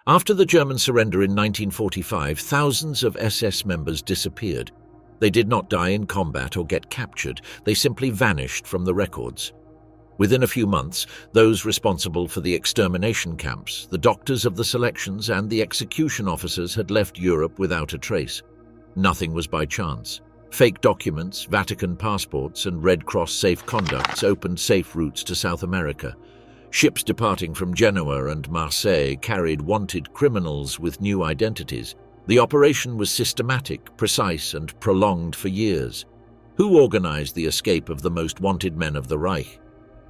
After the German surrender in 1945, thousands of SS members disappeared. They did not die in combat or get captured, they simply vanished from the records. Within a few months, those responsible for the extermination camps, the doctors of the selections, and the execution officers had left Europe without a trace. Nothing was by chance. Fake documents, Vatican passports, and Red Cross safe conducts opened safe routes to South America. Ships departing from Genoa and Marseille carried wanted criminals with new identities. The operation was systematic, precise, and prolonged for years. Who organized the escape of the most wanted men of the Reich?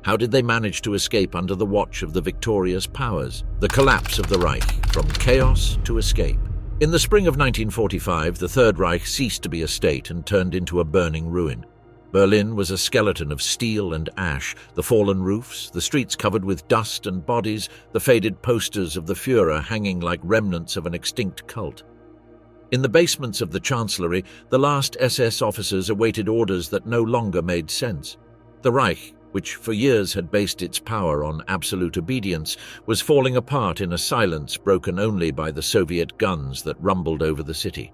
How did they manage to escape under the watch of the victorious powers? The collapse of the Reich, from chaos to escape. In the spring of 1945, the Third Reich ceased to be a state and turned into a burning ruin. Berlin was a skeleton of steel and ash, the fallen roofs, the streets covered with dust and bodies, the faded posters of the Führer hanging like remnants of an extinct cult. In the basements of the Chancellery, the last SS officers awaited orders that no longer made sense. The Reich, which for years had based its power on absolute obedience, was falling apart in a silence broken only by the Soviet guns that rumbled over the city.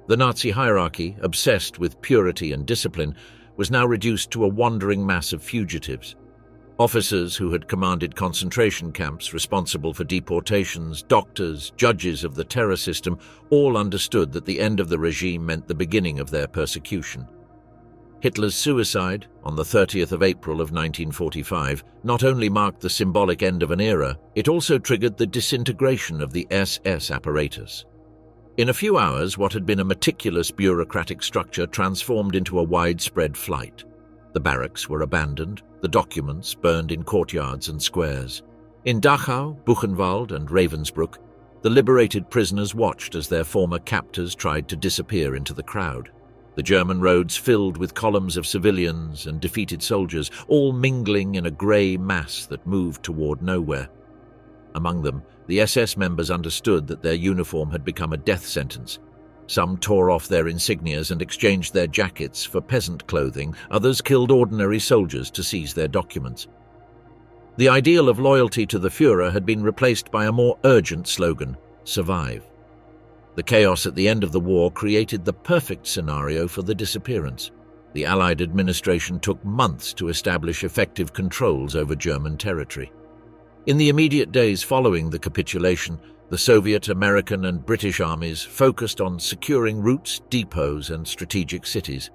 The Nazi hierarchy, obsessed with purity and discipline, was now reduced to a wandering mass of fugitives. Officers who had commanded concentration camps responsible for deportations, doctors, judges of the terror system, all understood that the end of the regime meant the beginning of their persecution. Hitler's suicide, on the 30th of April of 1945, not only marked the symbolic end of an era, it also triggered the disintegration of the SS apparatus. In a few hours, what had been a meticulous bureaucratic structure transformed into a widespread flight. The barracks were abandoned, the documents burned in courtyards and squares. In Dachau, Buchenwald, and Ravensbrück, the liberated prisoners watched as their former captors tried to disappear into the crowd. The German roads filled with columns of civilians and defeated soldiers, all mingling in a grey mass that moved toward nowhere. Among them, the SS members understood that their uniform had become a death sentence. Some tore off their insignias and exchanged their jackets for peasant clothing, others killed ordinary soldiers to seize their documents. The ideal of loyalty to the Führer had been replaced by a more urgent slogan: survive. The chaos at the end of the war created the perfect scenario for the disappearance. The Allied administration took months to establish effective controls over German territory. In the immediate days following the capitulation, the Soviet, American, and British armies focused on securing routes, depots, and strategic cities.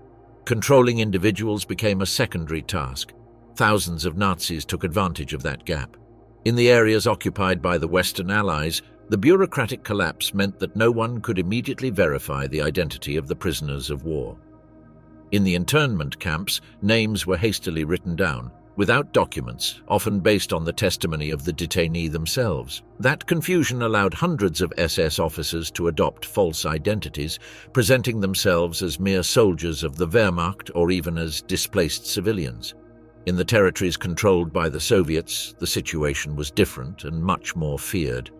Controlling individuals became a secondary task. Thousands of Nazis took advantage of that gap. In the areas occupied by the Western Allies, the bureaucratic collapse meant that no one could immediately verify the identity of the prisoners of war. In the internment camps, names were hastily written down, without documents, often based on the testimony of the detainee themselves. That confusion allowed hundreds of SS officers to adopt false identities, presenting themselves as mere soldiers of the Wehrmacht or even as displaced civilians. In the territories controlled by the Soviets, the situation was different and much more feared.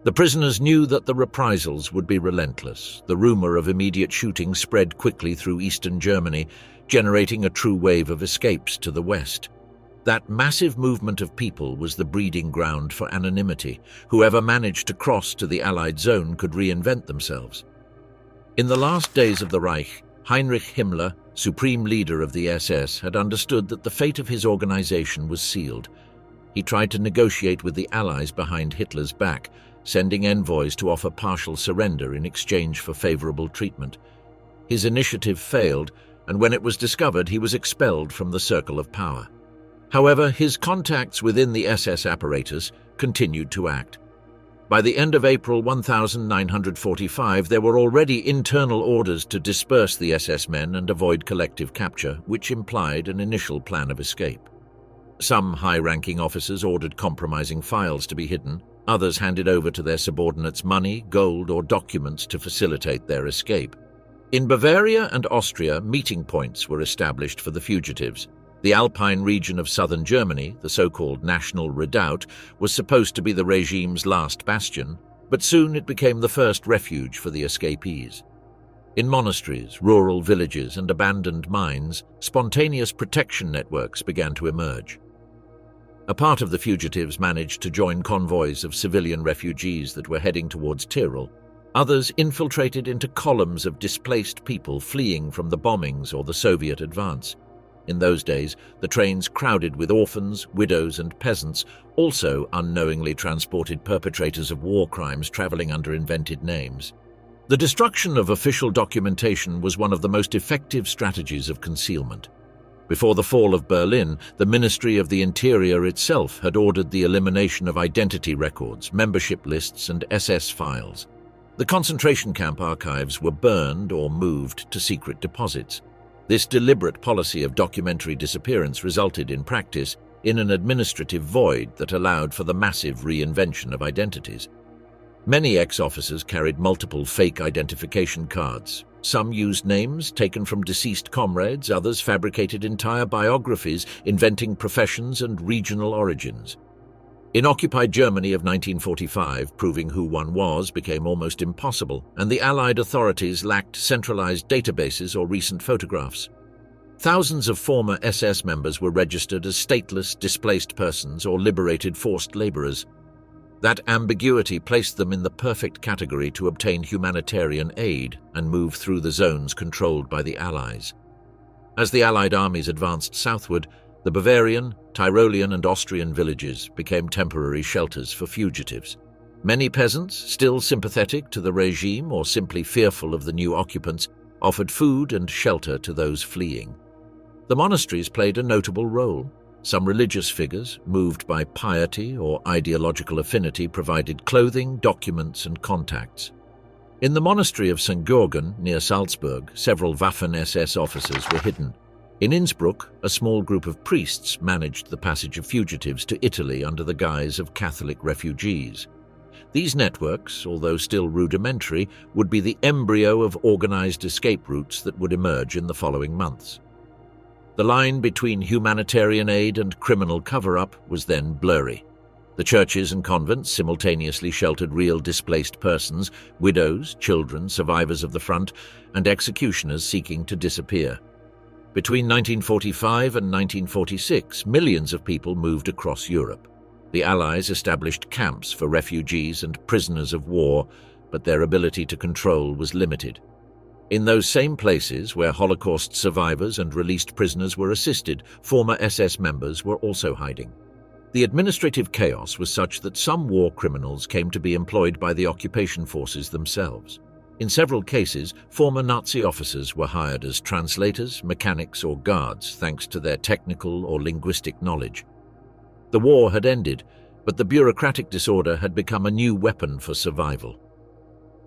The prisoners knew that the reprisals would be relentless. The rumor of immediate shooting spread quickly through eastern Germany, generating a true wave of escapes to the west. That massive movement of people was the breeding ground for anonymity. Whoever managed to cross to the Allied zone could reinvent themselves. In the last days of the Reich, Heinrich Himmler, supreme leader of the SS, had understood that the fate of his organization was sealed. He tried to negotiate with the Allies behind Hitler's back, sending envoys to offer partial surrender in exchange for favorable treatment. His initiative failed, and when it was discovered, he was expelled from the circle of power. However, his contacts within the SS apparatus continued to act. By the end of April 1945, there were already internal orders to disperse the SS men and avoid collective capture, which implied an initial plan of escape. Some high-ranking officers ordered compromising files to be hidden. Others handed over to their subordinates money, gold, or documents to facilitate their escape. In Bavaria and Austria, meeting points were established for the fugitives. The Alpine region of southern Germany, the so-called National Redoubt, was supposed to be the regime's last bastion, but soon it became the first refuge for the escapees. In monasteries, rural villages, and abandoned mines, spontaneous protection networks began to emerge. A part of the fugitives managed to join convoys of civilian refugees that were heading towards Tyrol. Others infiltrated into columns of displaced people fleeing from the bombings or the Soviet advance. In those days, the trains crowded with orphans, widows, and peasants, also unknowingly transported perpetrators of war crimes traveling under invented names. The destruction of official documentation was one of the most effective strategies of concealment. Before the fall of Berlin, the Ministry of the Interior itself had ordered the elimination of identity records, membership lists, and SS files. The concentration camp archives were burned or moved to secret deposits. This deliberate policy of documentary disappearance resulted, in practice, in an administrative void that allowed for the massive reinvention of identities. Many ex-officers carried multiple fake identification cards. Some used names taken from deceased comrades, others fabricated entire biographies, inventing professions and regional origins. In occupied Germany of 1945, proving who one was became almost impossible, and the Allied authorities lacked centralized databases or recent photographs. Thousands of former SS members were registered as stateless, displaced persons or liberated forced laborers. That ambiguity placed them in the perfect category to obtain humanitarian aid and move through the zones controlled by the Allies. As the Allied armies advanced southward, the Bavarian, Tyrolean, and Austrian villages became temporary shelters for fugitives. Many peasants, still sympathetic to the regime or simply fearful of the new occupants, offered food and shelter to those fleeing. The monasteries played a notable role. Some religious figures, moved by piety or ideological affinity, provided clothing, documents, and contacts. In the monastery of St. Georgen, near Salzburg, several Waffen-SS officers were hidden. In Innsbruck, a small group of priests managed the passage of fugitives to Italy under the guise of Catholic refugees. These networks, although still rudimentary, would be the embryo of organized escape routes that would emerge in the following months. The line between humanitarian aid and criminal cover-up was then blurry. The churches and convents simultaneously sheltered real displaced persons, widows, children, survivors of the front, and executioners seeking to disappear. Between 1945 and 1946, millions of people moved across Europe. The Allies established camps for refugees and prisoners of war, but their ability to control was limited. In those same places where Holocaust survivors and released prisoners were assisted, former SS members were also hiding. The administrative chaos was such that some war criminals came to be employed by the occupation forces themselves. In several cases, former Nazi officers were hired as translators, mechanics, or guards thanks to their technical or linguistic knowledge. The war had ended, but the bureaucratic disorder had become a new weapon for survival.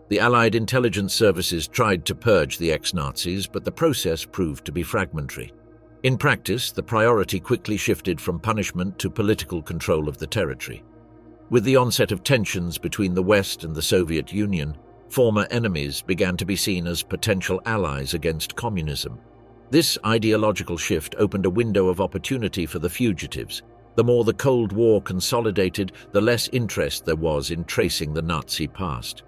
The Allied intelligence services tried to purge the ex-Nazis, but the process proved to be fragmentary. In practice, the priority quickly shifted from punishment to political control of the territory. With the onset of tensions between the West and the Soviet Union, former enemies began to be seen as potential allies against communism. This ideological shift opened a window of opportunity for the fugitives. The more the Cold War consolidated, the less interest there was in tracing the Nazi past.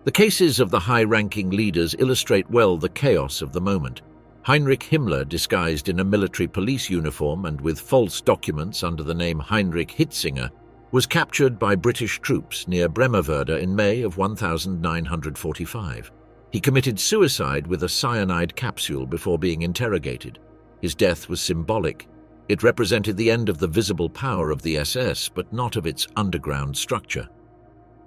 The cases of the high-ranking leaders illustrate well the chaos of the moment. Heinrich Himmler, disguised in a military police uniform and with false documents under the name Heinrich Hitzinger, was captured by British troops near Bremerwörde in May of 1945. He committed suicide with a cyanide capsule before being interrogated. His death was symbolic. It represented the end of the visible power of the SS, but not of its underground structure.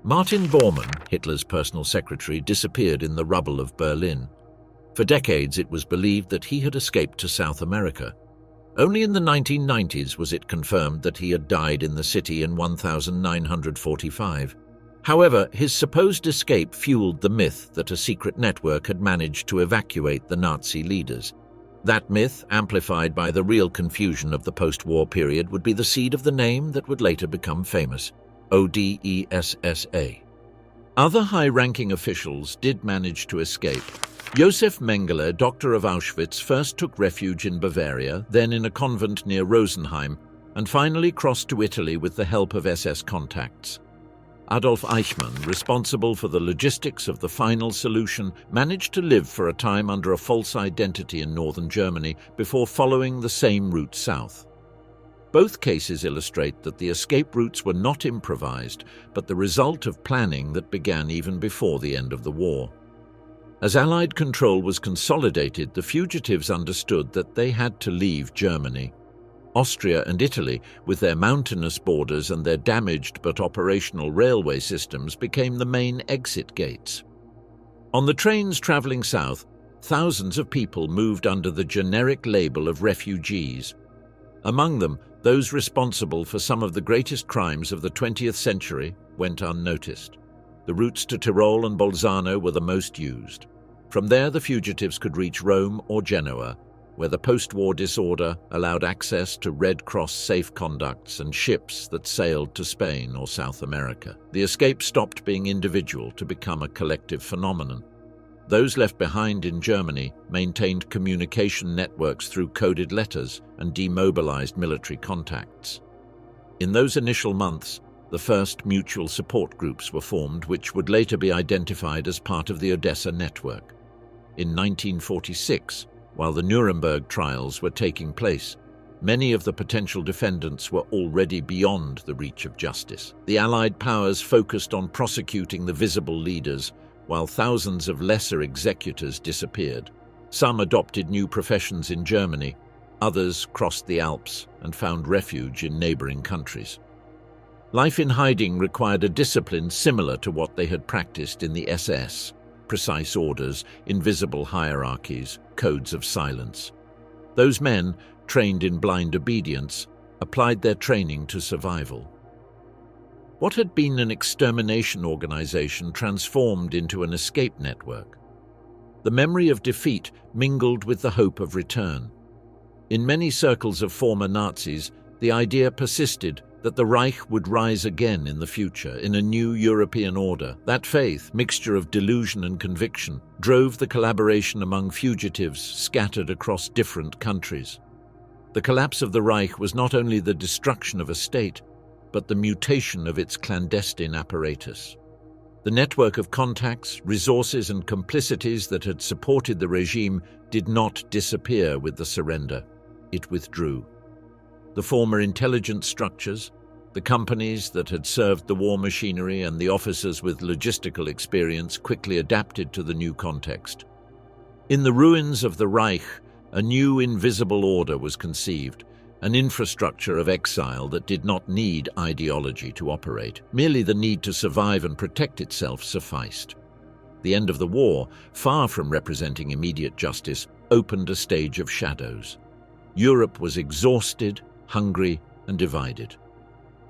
Martin Bormann, Hitler's personal secretary, disappeared in the rubble of Berlin. For decades, it was believed that he had escaped to South America. Only in the 1990s was it confirmed that he had died in the city in 1945. However, his supposed escape fueled the myth that a secret network had managed to evacuate the Nazi leaders. That myth, amplified by the real confusion of the post-war period, would be the seed of the name that would later become famous: Odessa. Other high-ranking officials did manage to escape. Josef Mengele, doctor of Auschwitz, first took refuge in Bavaria, then in a convent near Rosenheim, and finally crossed to Italy with the help of SS contacts. Adolf Eichmann, responsible for the logistics of the final solution, managed to live for a time under a false identity in northern Germany before following the same route south. Both cases illustrate that the escape routes were not improvised, but the result of planning that began even before the end of the war. As Allied control was consolidated, the fugitives understood that they had to leave Germany. Austria and Italy, with their mountainous borders and their damaged but operational railway systems, became the main exit gates. On the trains traveling south, thousands of people moved under the generic label of refugees. Among them, those responsible for some of the greatest crimes of the 20th century went unnoticed. The routes to Tyrol and Bolzano were the most used. From there, the fugitives could reach Rome or Genoa, where the post-war disorder allowed access to Red Cross safe conducts and ships that sailed to Spain or South America. The escape stopped being individual to become a collective phenomenon. Those left behind in Germany maintained communication networks through coded letters and demobilized military contacts. In those initial months, the first mutual support groups were formed, which would later be identified as part of the Odessa network. In 1946, while the Nuremberg trials were taking place, many of the potential defendants were already beyond the reach of justice. The Allied powers focused on prosecuting the visible leaders, while thousands of lesser executors disappeared. Some adopted new professions in Germany, others crossed the Alps and found refuge in neighboring countries. Life in hiding required a discipline similar to what they had practiced in the SS: precise orders, invisible hierarchies, codes of silence. Those men, trained in blind obedience, applied their training to survival. What had been an extermination organization transformed into an escape network. The memory of defeat mingled with the hope of return. In many circles of former Nazis, the idea persisted that the Reich would rise again in the future, in a new European order. That faith, mixture of delusion and conviction, drove the collaboration among fugitives scattered across different countries. The collapse of the Reich was not only the destruction of a state, but the mutation of its clandestine apparatus. The network of contacts, resources, and complicities that had supported the regime did not disappear with the surrender. It withdrew. The former intelligence structures, the companies that had served the war machinery, and the officers with logistical experience quickly adapted to the new context. In the ruins of the Reich, a new invisible order was conceived, an infrastructure of exile that did not need ideology to operate. Merely the need to survive and protect itself sufficed. The end of the war, far from representing immediate justice, opened a stage of shadows. Europe was exhausted, hungry, and divided.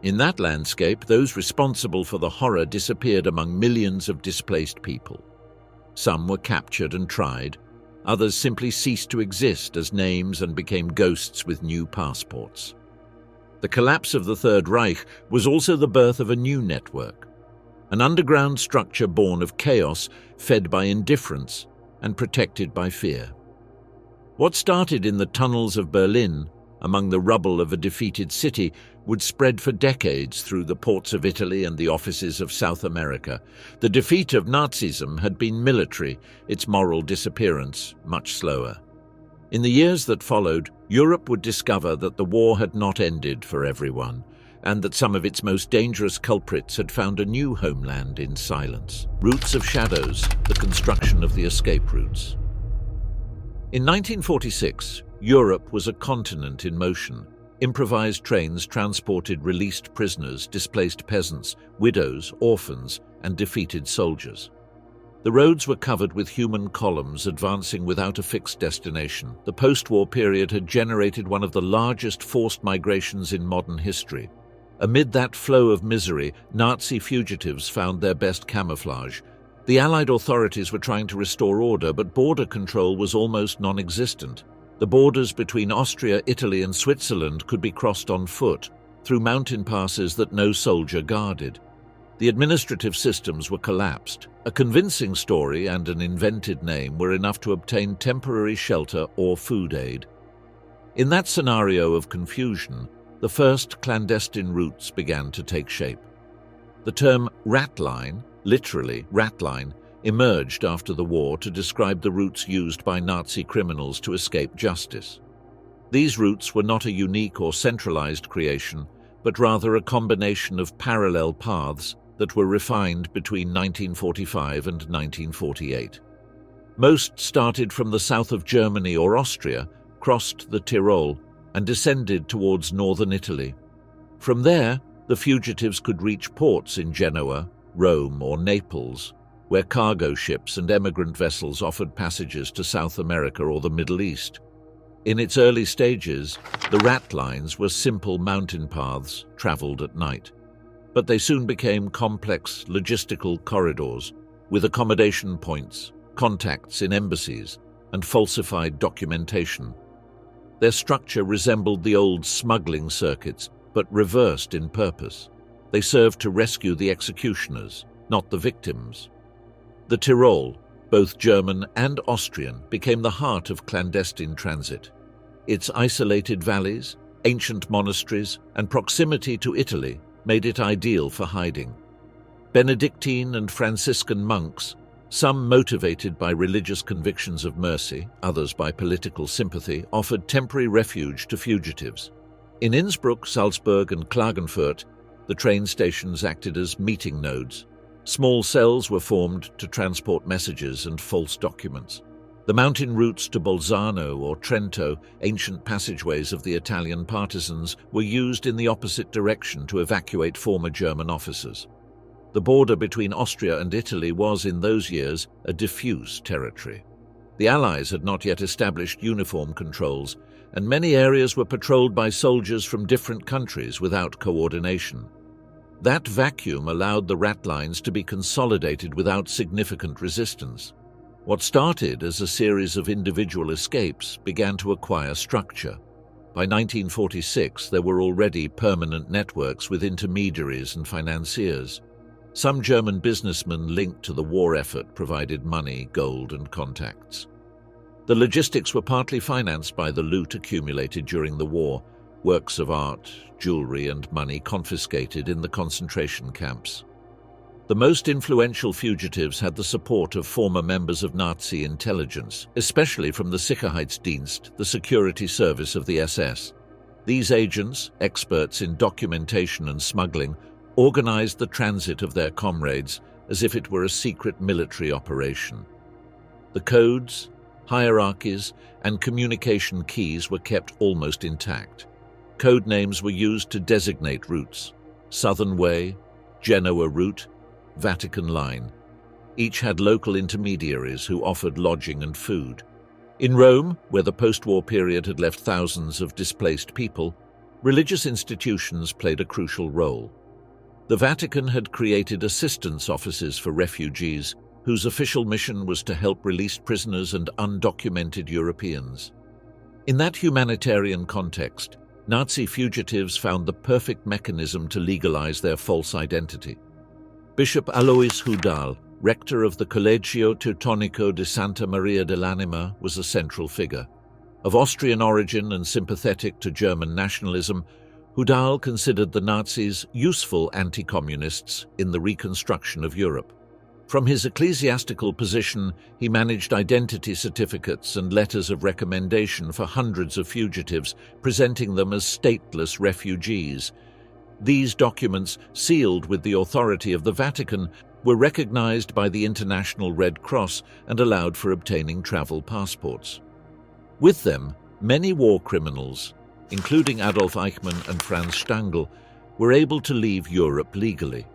In that landscape, those responsible for the horror disappeared among millions of displaced people. Some were captured and tried. Others simply ceased to exist as names and became ghosts with new passports. The collapse of the Third Reich was also the birth of a new network, an underground structure born of chaos, fed by indifference and protected by fear. What started in the tunnels of Berlin, among the rubble of a defeated city, would spread for decades through the ports of Italy and the offices of South America. The defeat of Nazism had been military, its moral disappearance much slower. In the years that followed, Europe would discover that the war had not ended for everyone, and that some of its most dangerous culprits had found a new homeland in silence. Roots of shadows, the construction of the escape routes. In 1946, Europe was a continent in motion. Improvised trains transported released prisoners, displaced peasants, widows, orphans, and defeated soldiers. The roads were covered with human columns advancing without a fixed destination. The post-war period had generated one of the largest forced migrations in modern history. Amid that flow of misery, Nazi fugitives found their best camouflage. The Allied authorities were trying to restore order, but border control was almost non-existent. The borders between Austria, Italy, and Switzerland could be crossed on foot, through mountain passes that no soldier guarded. The administrative systems were collapsed. A convincing story and an invented name were enough to obtain temporary shelter or food aid. In that scenario of confusion, the first clandestine routes began to take shape. The term rat line, literally rat line, emerged after the war to describe the routes used by Nazi criminals to escape justice. These routes were not a unique or centralized creation, but rather a combination of parallel paths that were refined between 1945 and 1948. Most started from the south of Germany or Austria, crossed the Tyrol, and descended towards northern Italy. From there, the fugitives could reach ports in Genoa, Rome, or Naples, where cargo ships and emigrant vessels offered passages to South America or the Middle East. In its early stages, the rat lines were simple mountain paths traveled at night, but they soon became complex logistical corridors with accommodation points, contacts in embassies, and falsified documentation. Their structure resembled the old smuggling circuits, but reversed in purpose. They served to rescue the executioners, not the victims. The Tyrol, both German and Austrian, became the heart of clandestine transit. Its isolated valleys, ancient monasteries, and proximity to Italy made it ideal for hiding. Benedictine and Franciscan monks, some motivated by religious convictions of mercy, others by political sympathy, offered temporary refuge to fugitives. In Innsbruck, Salzburg, and Klagenfurt, the train stations acted as meeting nodes. Small cells were formed to transport messages and false documents. The mountain routes to Bolzano or Trento, ancient passageways of the Italian partisans, were used in the opposite direction to evacuate former German officers. The border between Austria and Italy was, in those years, a diffuse territory. The Allies had not yet established uniform controls, and many areas were patrolled by soldiers from different countries without coordination. That vacuum allowed the rat lines to be consolidated without significant resistance. What started as a series of individual escapes began to acquire structure. By 1946, there were already permanent networks with intermediaries and financiers. Some German businessmen linked to the war effort provided money, gold, and contacts. The logistics were partly financed by the loot accumulated during the war, works of art, jewelry, and money confiscated in the concentration camps. The most influential fugitives had the support of former members of Nazi intelligence, especially from the Sicherheitsdienst, the security service of the SS. These agents, experts in documentation and smuggling, organized the transit of their comrades as if it were a secret military operation. The codes, hierarchies, and communication keys were kept almost intact. Code names were used to designate routes: Southern Way, Genoa Route, Vatican Line. Each had local intermediaries who offered lodging and food. In Rome, where the post-war period had left thousands of displaced people, religious institutions played a crucial role. The Vatican had created assistance offices for refugees, whose official mission was to help released prisoners and undocumented Europeans. In that humanitarian context, Nazi fugitives found the perfect mechanism to legalize their false identity. Bishop Alois Rudel, rector of the Collegio Teutonico de Santa Maria dell'Anima, was a central figure. Of Austrian origin and sympathetic to German nationalism, Rudel considered the Nazis useful anti-communists in the reconstruction of Europe. From his ecclesiastical position, he managed identity certificates and letters of recommendation for hundreds of fugitives, presenting them as stateless refugees. These documents, sealed with the authority of the Vatican, were recognized by the International Red Cross and allowed for obtaining travel passports. With them, many war criminals, including Adolf Eichmann and Franz Stangl, were able to leave Europe legally.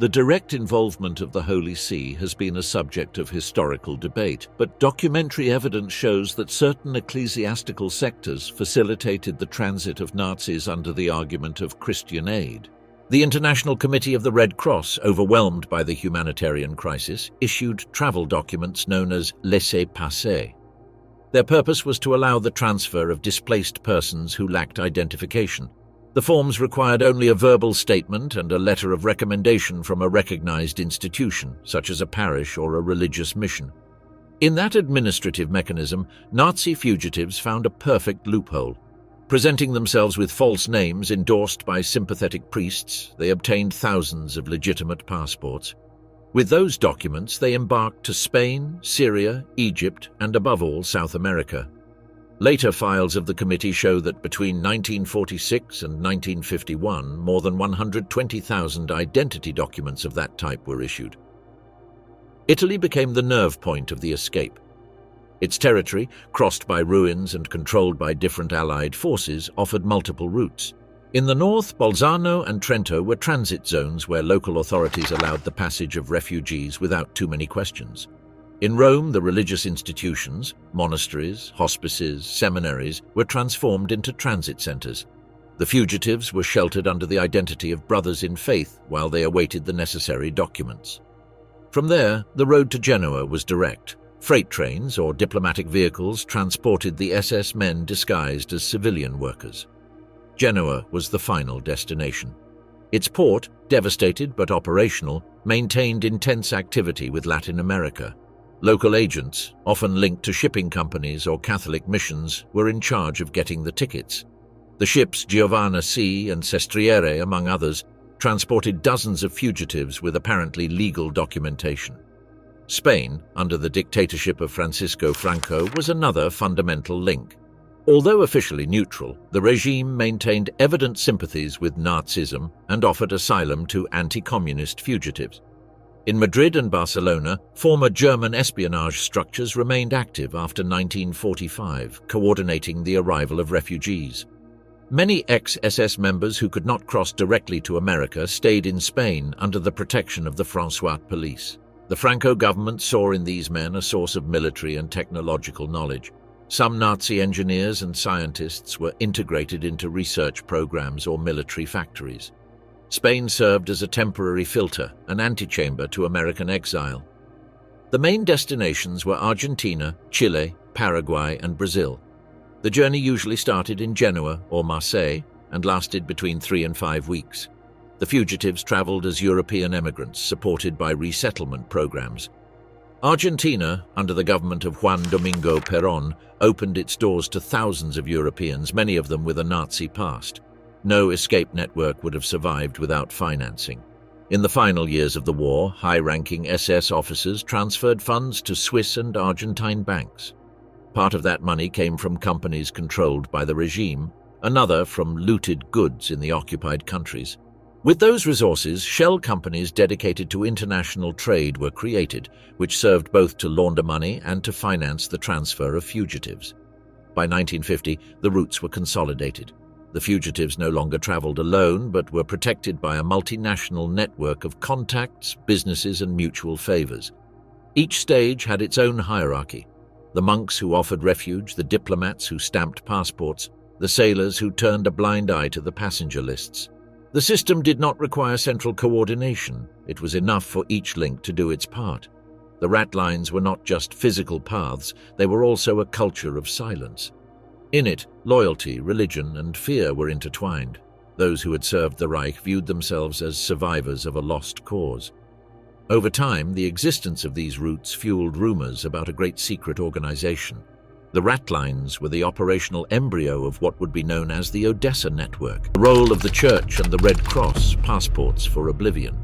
The direct involvement of the Holy See has been a subject of historical debate, but documentary evidence shows that certain ecclesiastical sectors facilitated the transit of Nazis under the argument of Christian aid. The International Committee of the Red Cross, overwhelmed by the humanitarian crisis, issued travel documents known as laissez-passer. Their purpose was to allow the transfer of displaced persons who lacked identification. The forms required only a verbal statement and a letter of recommendation from a recognized institution, such as a parish or a religious mission. In that administrative mechanism, Nazi fugitives found a perfect loophole. Presenting themselves with false names endorsed by sympathetic priests, they obtained thousands of legitimate passports. With those documents, they embarked to Spain, Syria, Egypt, and above all, South America. Later files of the committee show that between 1946 and 1951, more than 120,000 identity documents of that type were issued. Italy became the nerve point of the escape. Its territory, crossed by ruins and controlled by different Allied forces, offered multiple routes. In the north, Bolzano and Trento were transit zones where local authorities allowed the passage of refugees without too many questions. In Rome, the religious institutions, monasteries, hospices, seminaries, were transformed into transit centers. The fugitives were sheltered under the identity of brothers in faith while they awaited the necessary documents. From there, the road to Genoa was direct. Freight trains or diplomatic vehicles transported the SS men disguised as civilian workers. Genoa was the final destination. Its port, devastated but operational, maintained intense activity with Latin America. Local agents, often linked to shipping companies or Catholic missions, were in charge of getting the tickets. The ships Giovanna C. and Sestriere, among others, transported dozens of fugitives with apparently legal documentation. Spain, under the dictatorship of Francisco Franco, was another fundamental link. Although officially neutral, the regime maintained evident sympathies with Nazism and offered asylum to anti-communist fugitives. In Madrid and Barcelona, former German espionage structures remained active after 1945, coordinating the arrival of refugees. Many ex-SS members who could not cross directly to America stayed in Spain under the protection of the Francois police. The Franco government saw in these men a source of military and technological knowledge. Some Nazi engineers and scientists were integrated into research programs or military factories. Spain served as a temporary filter, an antechamber to American exile. The main destinations were Argentina, Chile, Paraguay, and Brazil. The journey usually started in Genoa or Marseille and lasted between 3 and 5 weeks. The fugitives traveled as European emigrants, supported by resettlement programs. Argentina, under the government of Juan Domingo Perón, opened its doors to thousands of Europeans, many of them with a Nazi past. No escape network would have survived without financing. In the final years of the war, high-ranking SS officers transferred funds to Swiss and Argentine banks. Part of that money came from companies controlled by the regime, another from looted goods in the occupied countries. With those resources, shell companies dedicated to international trade were created, which served both to launder money and to finance the transfer of fugitives. By 1950, the routes were consolidated. The fugitives no longer traveled alone, but were protected by a multinational network of contacts, businesses, and mutual favors. Each stage had its own hierarchy. The monks who offered refuge, the diplomats who stamped passports, the sailors who turned a blind eye to the passenger lists. The system did not require central coordination. It was enough for each link to do its part. The rat lines were not just physical paths, they were also a culture of silence. In it, loyalty, religion, and fear were intertwined. Those who had served the Reich viewed themselves as survivors of a lost cause. Over time, the existence of these routes fueled rumors about a great secret organization. The rat lines were the operational embryo of what would be known as the Odessa network, the role of the Church and the Red Cross, passports for oblivion.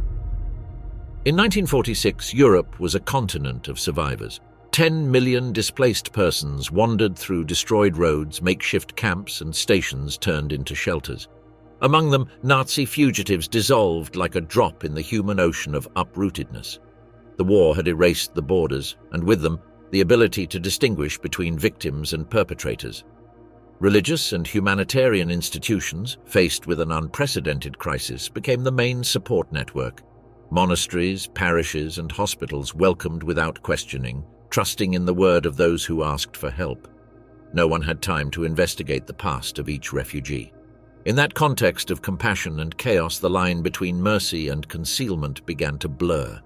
In 1946, Europe was a continent of survivors. 10 million displaced persons wandered through destroyed roads, makeshift camps, and stations turned into shelters. Among them, Nazi fugitives dissolved like a drop in the human ocean of uprootedness. The war had erased the borders, and with them, the ability to distinguish between victims and perpetrators. Religious and humanitarian institutions, faced with an unprecedented crisis, became the main support network. Monasteries, parishes, and hospitals welcomed without questioning, trusting in the word of those who asked for help. No one had time to investigate the past of each refugee. In that context of compassion and chaos, the line between mercy and concealment began to blur.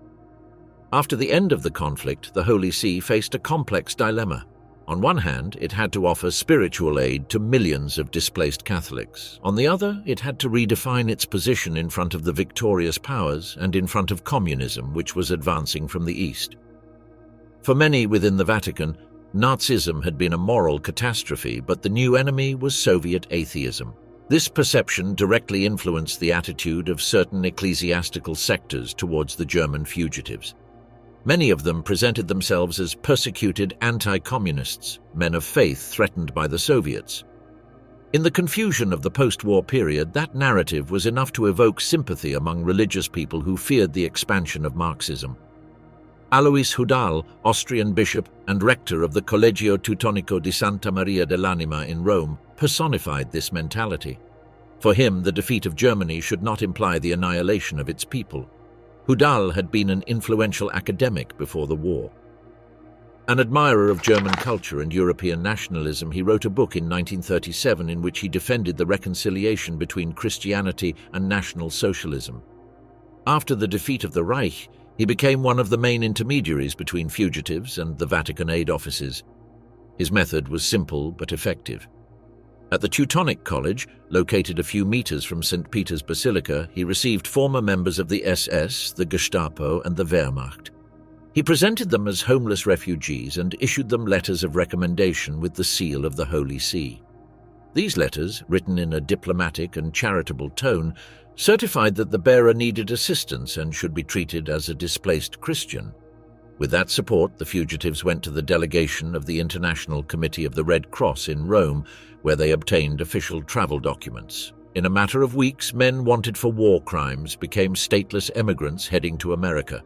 After the end of the conflict, the Holy See faced a complex dilemma. On one hand, it had to offer spiritual aid to millions of displaced Catholics. On the other, it had to redefine its position in front of the victorious powers and in front of communism, which was advancing from the East. For many within the Vatican, Nazism had been a moral catastrophe, but the new enemy was Soviet atheism. This perception directly influenced the attitude of certain ecclesiastical sectors towards the German fugitives. Many of them presented themselves as persecuted anti-communists, men of faith threatened by the Soviets. In the confusion of the post-war period, that narrative was enough to evoke sympathy among religious people who feared the expansion of Marxism. Alois Rudel, Austrian bishop and rector of the Collegio Teutonico di Santa Maria dell'Anima in Rome, personified this mentality. For him, the defeat of Germany should not imply the annihilation of its people. Rudel had been an influential academic before the war. An admirer of German culture and European nationalism, he wrote a book in 1937 in which he defended the reconciliation between Christianity and National Socialism. After the defeat of the Reich, he became one of the main intermediaries between fugitives and the Vatican aid offices. His method was simple but effective. At the Teutonic College, located a few meters from St. Peter's Basilica, he received former members of the SS, the Gestapo, and the Wehrmacht. He presented them as homeless refugees and issued them letters of recommendation with the seal of the Holy See. These letters, written in a diplomatic and charitable tone, certified that the bearer needed assistance and should be treated as a displaced Christian. With that support, the fugitives went to the delegation of the International Committee of the Red Cross in Rome, where they obtained official travel documents. In a matter of weeks, men wanted for war crimes became stateless emigrants heading to America.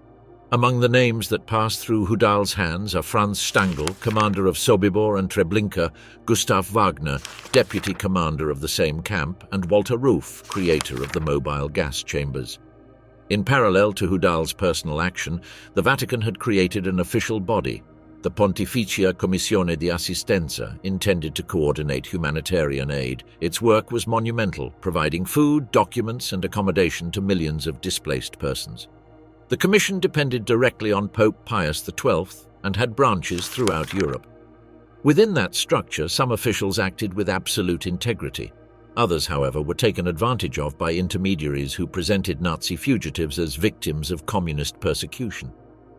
Among the names that passed through Rudel's hands are Franz Stangl, commander of Sobibor and Treblinka, Gustav Wagner, deputy commander of the same camp, and Walter Ruf, creator of the mobile gas chambers. In parallel to Rudel's personal action, the Vatican had created an official body, the Pontificia Commissione di Assistenza, intended to coordinate humanitarian aid. Its work was monumental, providing food, documents, and accommodation to millions of displaced persons. The commission depended directly on Pope Pius XII and had branches throughout Europe. Within that structure, some officials acted with absolute integrity. Others, however, were taken advantage of by intermediaries who presented Nazi fugitives as victims of communist persecution.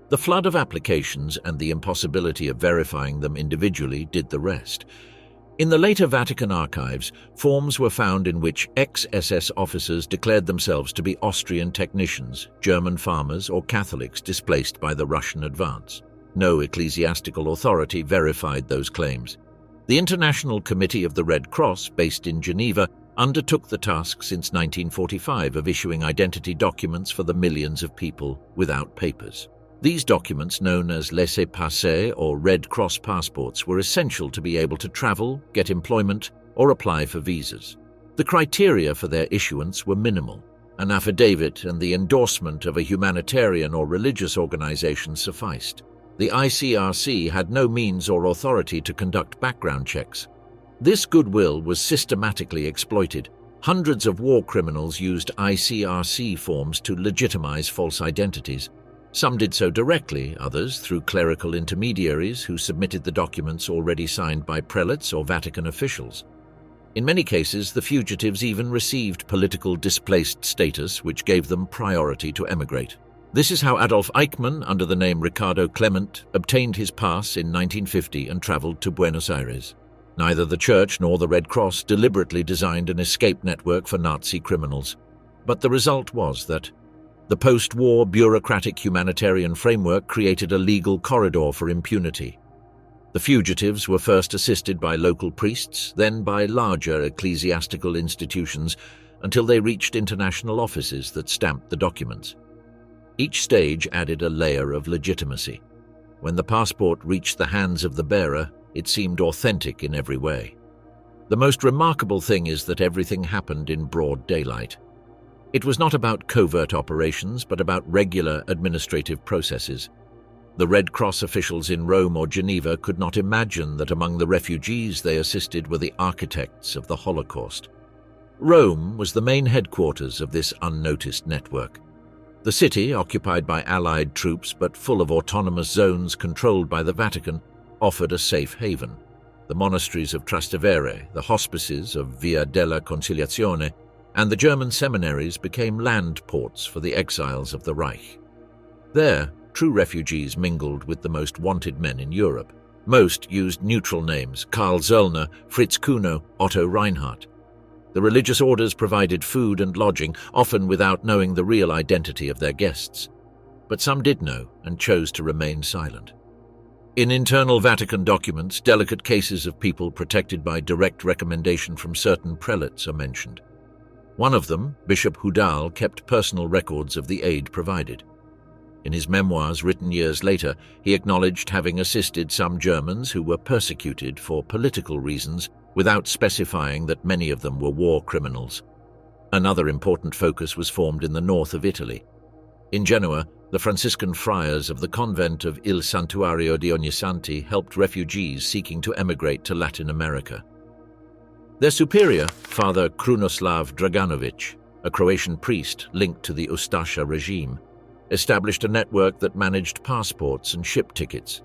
The flood of applications and the impossibility of verifying them individually did the rest. In the later Vatican archives, forms were found in which ex-SS officers declared themselves to be Austrian technicians, German farmers, or Catholics displaced by the Russian advance. No ecclesiastical authority verified those claims. The International Committee of the Red Cross, based in Geneva, undertook the task since 1945 of issuing identity documents for the millions of people without papers. These documents, known as laissez-passer or Red Cross passports, were essential to be able to travel, get employment, or apply for visas. The criteria for their issuance were minimal. An affidavit and the endorsement of a humanitarian or religious organization sufficed. The ICRC had no means or authority to conduct background checks. This goodwill was systematically exploited. Hundreds of war criminals used ICRC forms to legitimize false identities. Some did so directly, others through clerical intermediaries who submitted the documents already signed by prelates or Vatican officials. In many cases, the fugitives even received political displaced status, which gave them priority to emigrate. This is how Adolf Eichmann, under the name Ricardo Clement, obtained his pass in 1950 and traveled to Buenos Aires. Neither the Church nor the Red Cross deliberately designed an escape network for Nazi criminals. But the result was that the post-war bureaucratic humanitarian framework created a legal corridor for impunity. The fugitives were first assisted by local priests, then by larger ecclesiastical institutions, until they reached international offices that stamped the documents. Each stage added a layer of legitimacy. When the passport reached the hands of the bearer, it seemed authentic in every way. The most remarkable thing is that everything happened in broad daylight. It was not about covert operations, but about regular administrative processes. The Red Cross officials in Rome or Geneva could not imagine that among the refugees they assisted were the architects of the Holocaust. Rome was the main headquarters of this unnoticed network. The city, occupied by Allied troops but full of autonomous zones controlled by the Vatican, offered a safe haven. The monasteries of Trastevere, the hospices of Via della Conciliazione, and the German seminaries became land ports for the exiles of the Reich. There, true refugees mingled with the most wanted men in Europe. Most used neutral names: Karl Zollner, Fritz Kuno, Otto Reinhardt. The religious orders provided food and lodging, often without knowing the real identity of their guests. but some did know and chose to remain silent. In internal Vatican documents, delicate cases of people protected by direct recommendation from certain prelates are mentioned. One of them, Bishop Rudel, kept personal records of the aid provided. In his memoirs written years later, he acknowledged having assisted some Germans who were persecuted for political reasons without specifying that many of them were war criminals. Another important focus was formed in the north of Italy. In Genoa, the Franciscan friars of the convent of Il Santuario di Ognissanti helped refugees seeking to emigrate to Latin America. Their superior, Father Krunoslav Draganovic, a Croatian priest linked to the Ustasha regime, established a network that managed passports and ship tickets.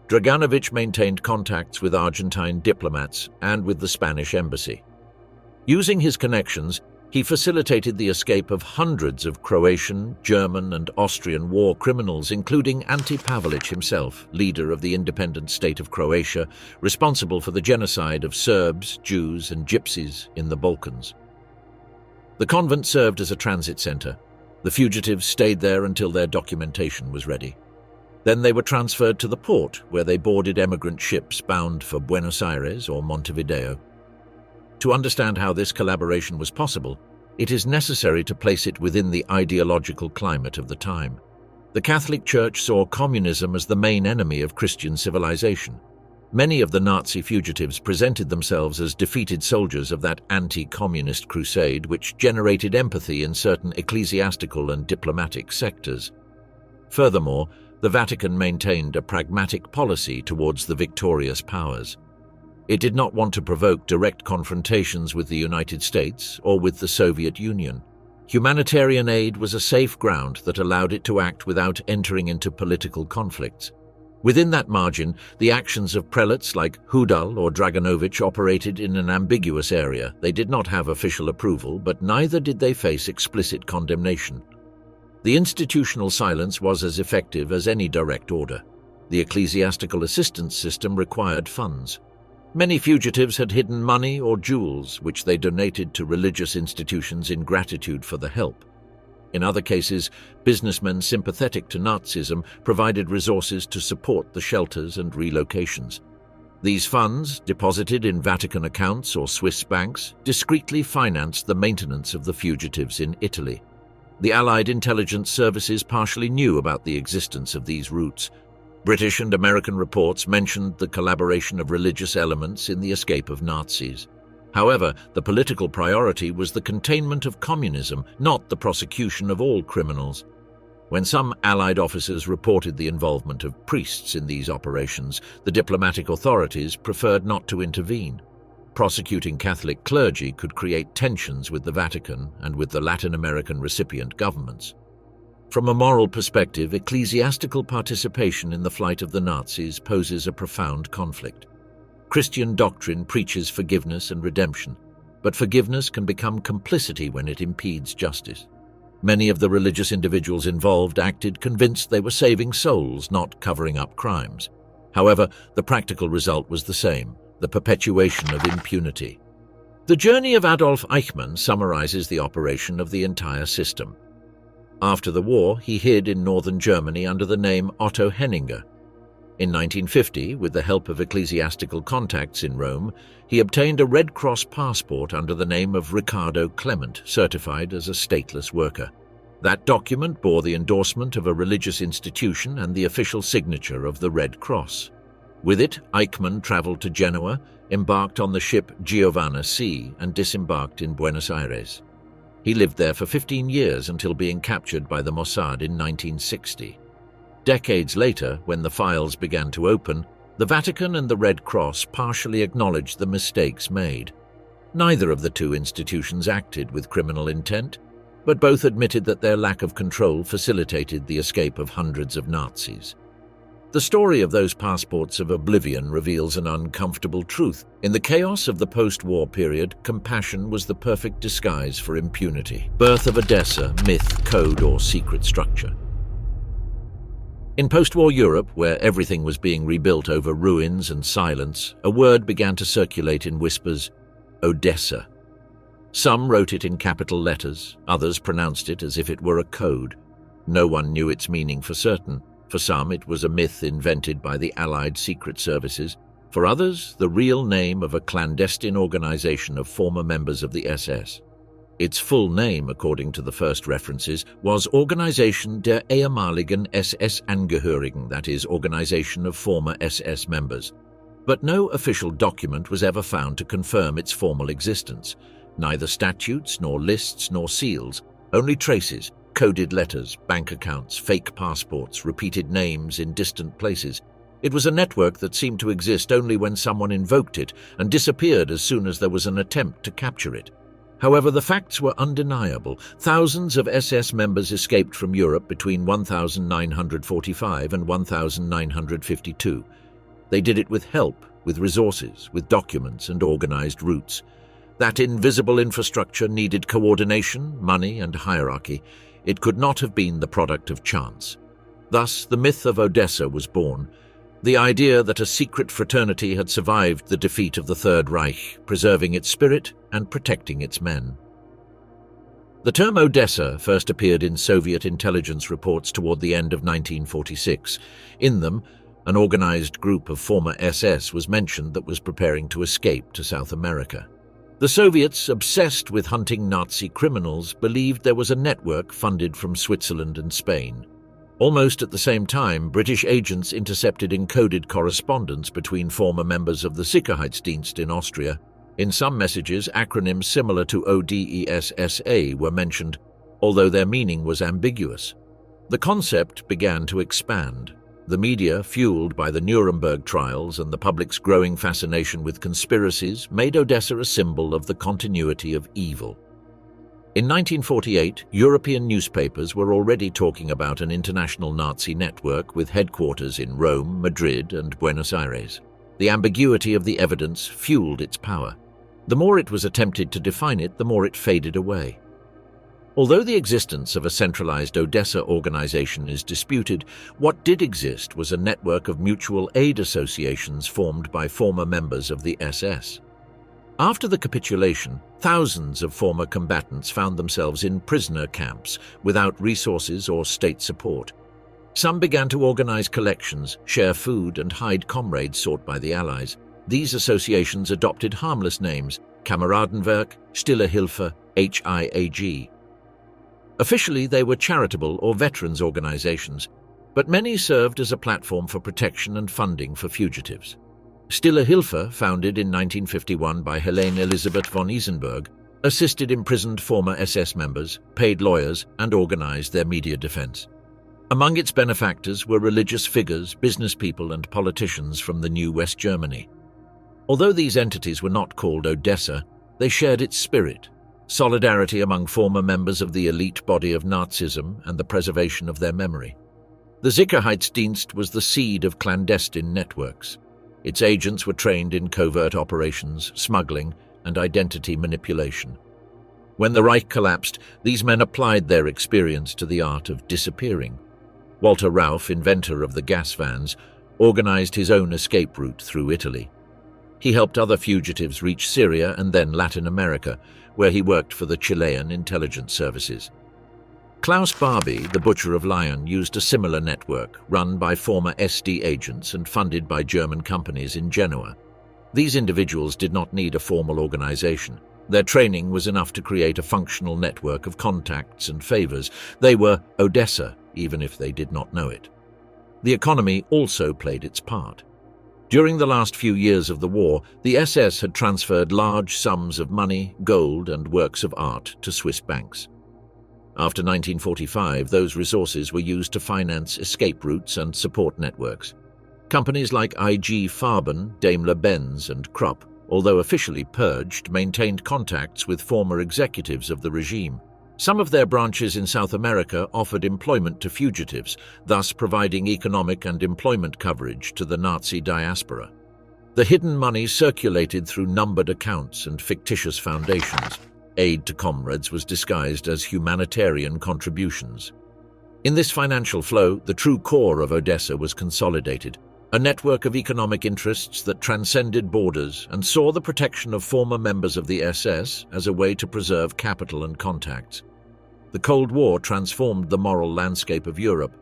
Draganovic maintained contacts with Argentine diplomats and with the Spanish embassy. Using his connections, he facilitated the escape of hundreds of Croatian, German, and Austrian war criminals, including Ante Pavelic himself, leader of the independent state of Croatia, responsible for the genocide of Serbs, Jews, and Gypsies in the Balkans. The convent served as a transit center. The fugitives stayed there until their documentation was ready. Then they were transferred to the port, where they boarded emigrant ships bound for Buenos Aires or Montevideo. To understand how this collaboration was possible, it is necessary to place it within the ideological climate of the time. The Catholic Church saw communism as the main enemy of Christian civilization. Many of the Nazi fugitives presented themselves as defeated soldiers of that anti-communist crusade, which generated empathy in certain ecclesiastical and diplomatic sectors. Furthermore, the Vatican maintained a pragmatic policy towards the victorious powers. It did not want to provoke direct confrontations with the United States or with the Soviet Union. Humanitarian aid was a safe ground that allowed it to act without entering into political conflicts. Within that margin, the actions of prelates like Rudel or Draganovic operated in an ambiguous area. They did not have official approval, but neither did they face explicit condemnation. The institutional silence was as effective as any direct order. The ecclesiastical assistance system required funds. Many fugitives had hidden money or jewels, which they donated to religious institutions in gratitude for the help. In other cases, businessmen sympathetic to Nazism provided resources to support the shelters and relocations. These funds, deposited in Vatican accounts or Swiss banks, discreetly financed the maintenance of the fugitives in Italy. The Allied intelligence services partially knew about the existence of these routes. British and American reports mentioned the collaboration of religious elements in the escape of Nazis. However, the political priority was the containment of communism, not the prosecution of all criminals. When some Allied officers reported the involvement of priests in these operations, the diplomatic authorities preferred not to intervene. Prosecuting Catholic clergy could create tensions with the Vatican and with the Latin American recipient governments. From a moral perspective, ecclesiastical participation in the flight of the Nazis poses a profound conflict. Christian doctrine preaches forgiveness and redemption, but forgiveness can become complicity when it impedes justice. Many of the religious individuals involved acted convinced they were saving souls, not covering up crimes. However, the practical result was the same: the perpetuation of impunity. The journey of Adolf Eichmann summarizes the operation of the entire system. After the war, he hid in northern Germany under the name Otto Henninger. In 1950, with the help of ecclesiastical contacts in Rome, he obtained a Red Cross passport under the name of Ricardo Clement, certified as a stateless worker. That document bore the endorsement of a religious institution and the official signature of the Red Cross. With it, Eichmann traveled to Genoa, embarked on the ship Giovanna C., and disembarked in Buenos Aires. He lived there for 15 years until being captured by the Mossad in 1960. Decades later, when the files began to open, the Vatican and the Red Cross partially acknowledged the mistakes made. Neither of the two institutions acted with criminal intent, but both admitted that their lack of control facilitated the escape of hundreds of Nazis. The story of those passports of oblivion reveals an uncomfortable truth. In the chaos of the post-war period, compassion was the perfect disguise for impunity. Birth of Odessa, myth, code, or secret structure. In post-war Europe, where everything was being rebuilt over ruins and silence, a word began to circulate in whispers: Odessa. Some wrote it in capital letters, others pronounced it as if it were a code. No one knew its meaning for certain. For some, it was a myth invented by the Allied secret services. For others, the real name of a clandestine organization of former members of the SS. Its full name, according to the first references, was Organisation der ehemaligen SS-Angehörigen, that is, Organization of Former SS Members. But no official document was ever found to confirm its formal existence. Neither statutes, nor lists, nor seals, only traces, coded letters, bank accounts, fake passports, repeated names in distant places. It was a network that seemed to exist only when someone invoked it and disappeared as soon as there was an attempt to capture it. However, the facts were undeniable. Thousands of SS members escaped from Europe between 1945 and 1952. They did it with help, with resources, with documents and organized routes. That invisible infrastructure needed coordination, money, and hierarchy. It could not have been the product of chance. Thus, the myth of Odessa was born. The idea that a secret fraternity had survived the defeat of the Third Reich, preserving its spirit and protecting its men. The term Odessa first appeared in Soviet intelligence reports toward the end of 1946. In them, an organized group of former SS was mentioned that was preparing to escape to South America. The Soviets, obsessed with hunting Nazi criminals, believed there was a network funded from Switzerland and Spain. Almost at the same time, British agents intercepted encoded correspondence between former members of the Sicherheitsdienst in Austria. In some messages, acronyms similar to ODESSA were mentioned, although their meaning was ambiguous. The concept began to expand. The media, fueled by the Nuremberg trials and the public's growing fascination with conspiracies, made Odessa a symbol of the continuity of evil. In 1948, European newspapers were already talking about an international Nazi network with headquarters in Rome, Madrid, and Buenos Aires. The ambiguity of the evidence fueled its power. The more it was attempted to define it, the more it faded away. Although the existence of a centralized Odessa organization is disputed, what did exist was a network of mutual aid associations formed by former members of the SS. After the capitulation, thousands of former combatants found themselves in prisoner camps without resources or state support. Some began to organize collections, share food, and hide comrades sought by the Allies. These associations adopted harmless names: Kameradenwerk, Stille Hilfe, HIAG. Officially, they were charitable or veterans organizations, but many served as a platform for protection and funding for fugitives. Stille Hilfe, founded in 1951 by Helene Elisabeth von Isenberg, assisted imprisoned former SS members, paid lawyers, and organized their media defense. Among its benefactors were religious figures, business people, and politicians from the new West Germany. Although these entities were not called Odessa, they shared its spirit: solidarity among former members of the elite body of Nazism and the preservation of their memory. The Sicherheitsdienst was the seed of clandestine networks. Its agents were trained in covert operations, smuggling, and identity manipulation. When the Reich collapsed, these men applied their experience to the art of disappearing. Walter Rauff, inventor of the gas vans, organized his own escape route through Italy. He helped other fugitives reach Syria and then Latin America, where he worked for the Chilean intelligence services. Klaus Barbie, the Butcher of Lyon, used a similar network, run by former SD agents and funded by German companies in Genoa. These individuals did not need a formal organization. Their training was enough to create a functional network of contacts and favors. They were Odessa, even if they did not know it. The economy also played its part. During the last few years of the war, the SS had transferred large sums of money, gold, and works of art to Swiss banks. After 1945, those resources were used to finance escape routes and support networks. Companies like IG Farben, Daimler-Benz, and Krupp, although officially purged, maintained contacts with former executives of the regime. Some of their branches in South America offered employment to fugitives, thus providing economic and employment coverage to the Nazi diaspora. The hidden money circulated through numbered accounts and fictitious foundations. Aid to comrades was disguised as humanitarian contributions. In this financial flow, the true core of Odessa was consolidated, a network of economic interests that transcended borders and saw the protection of former members of the SS as a way to preserve capital and contacts. The Cold War transformed the moral landscape of Europe.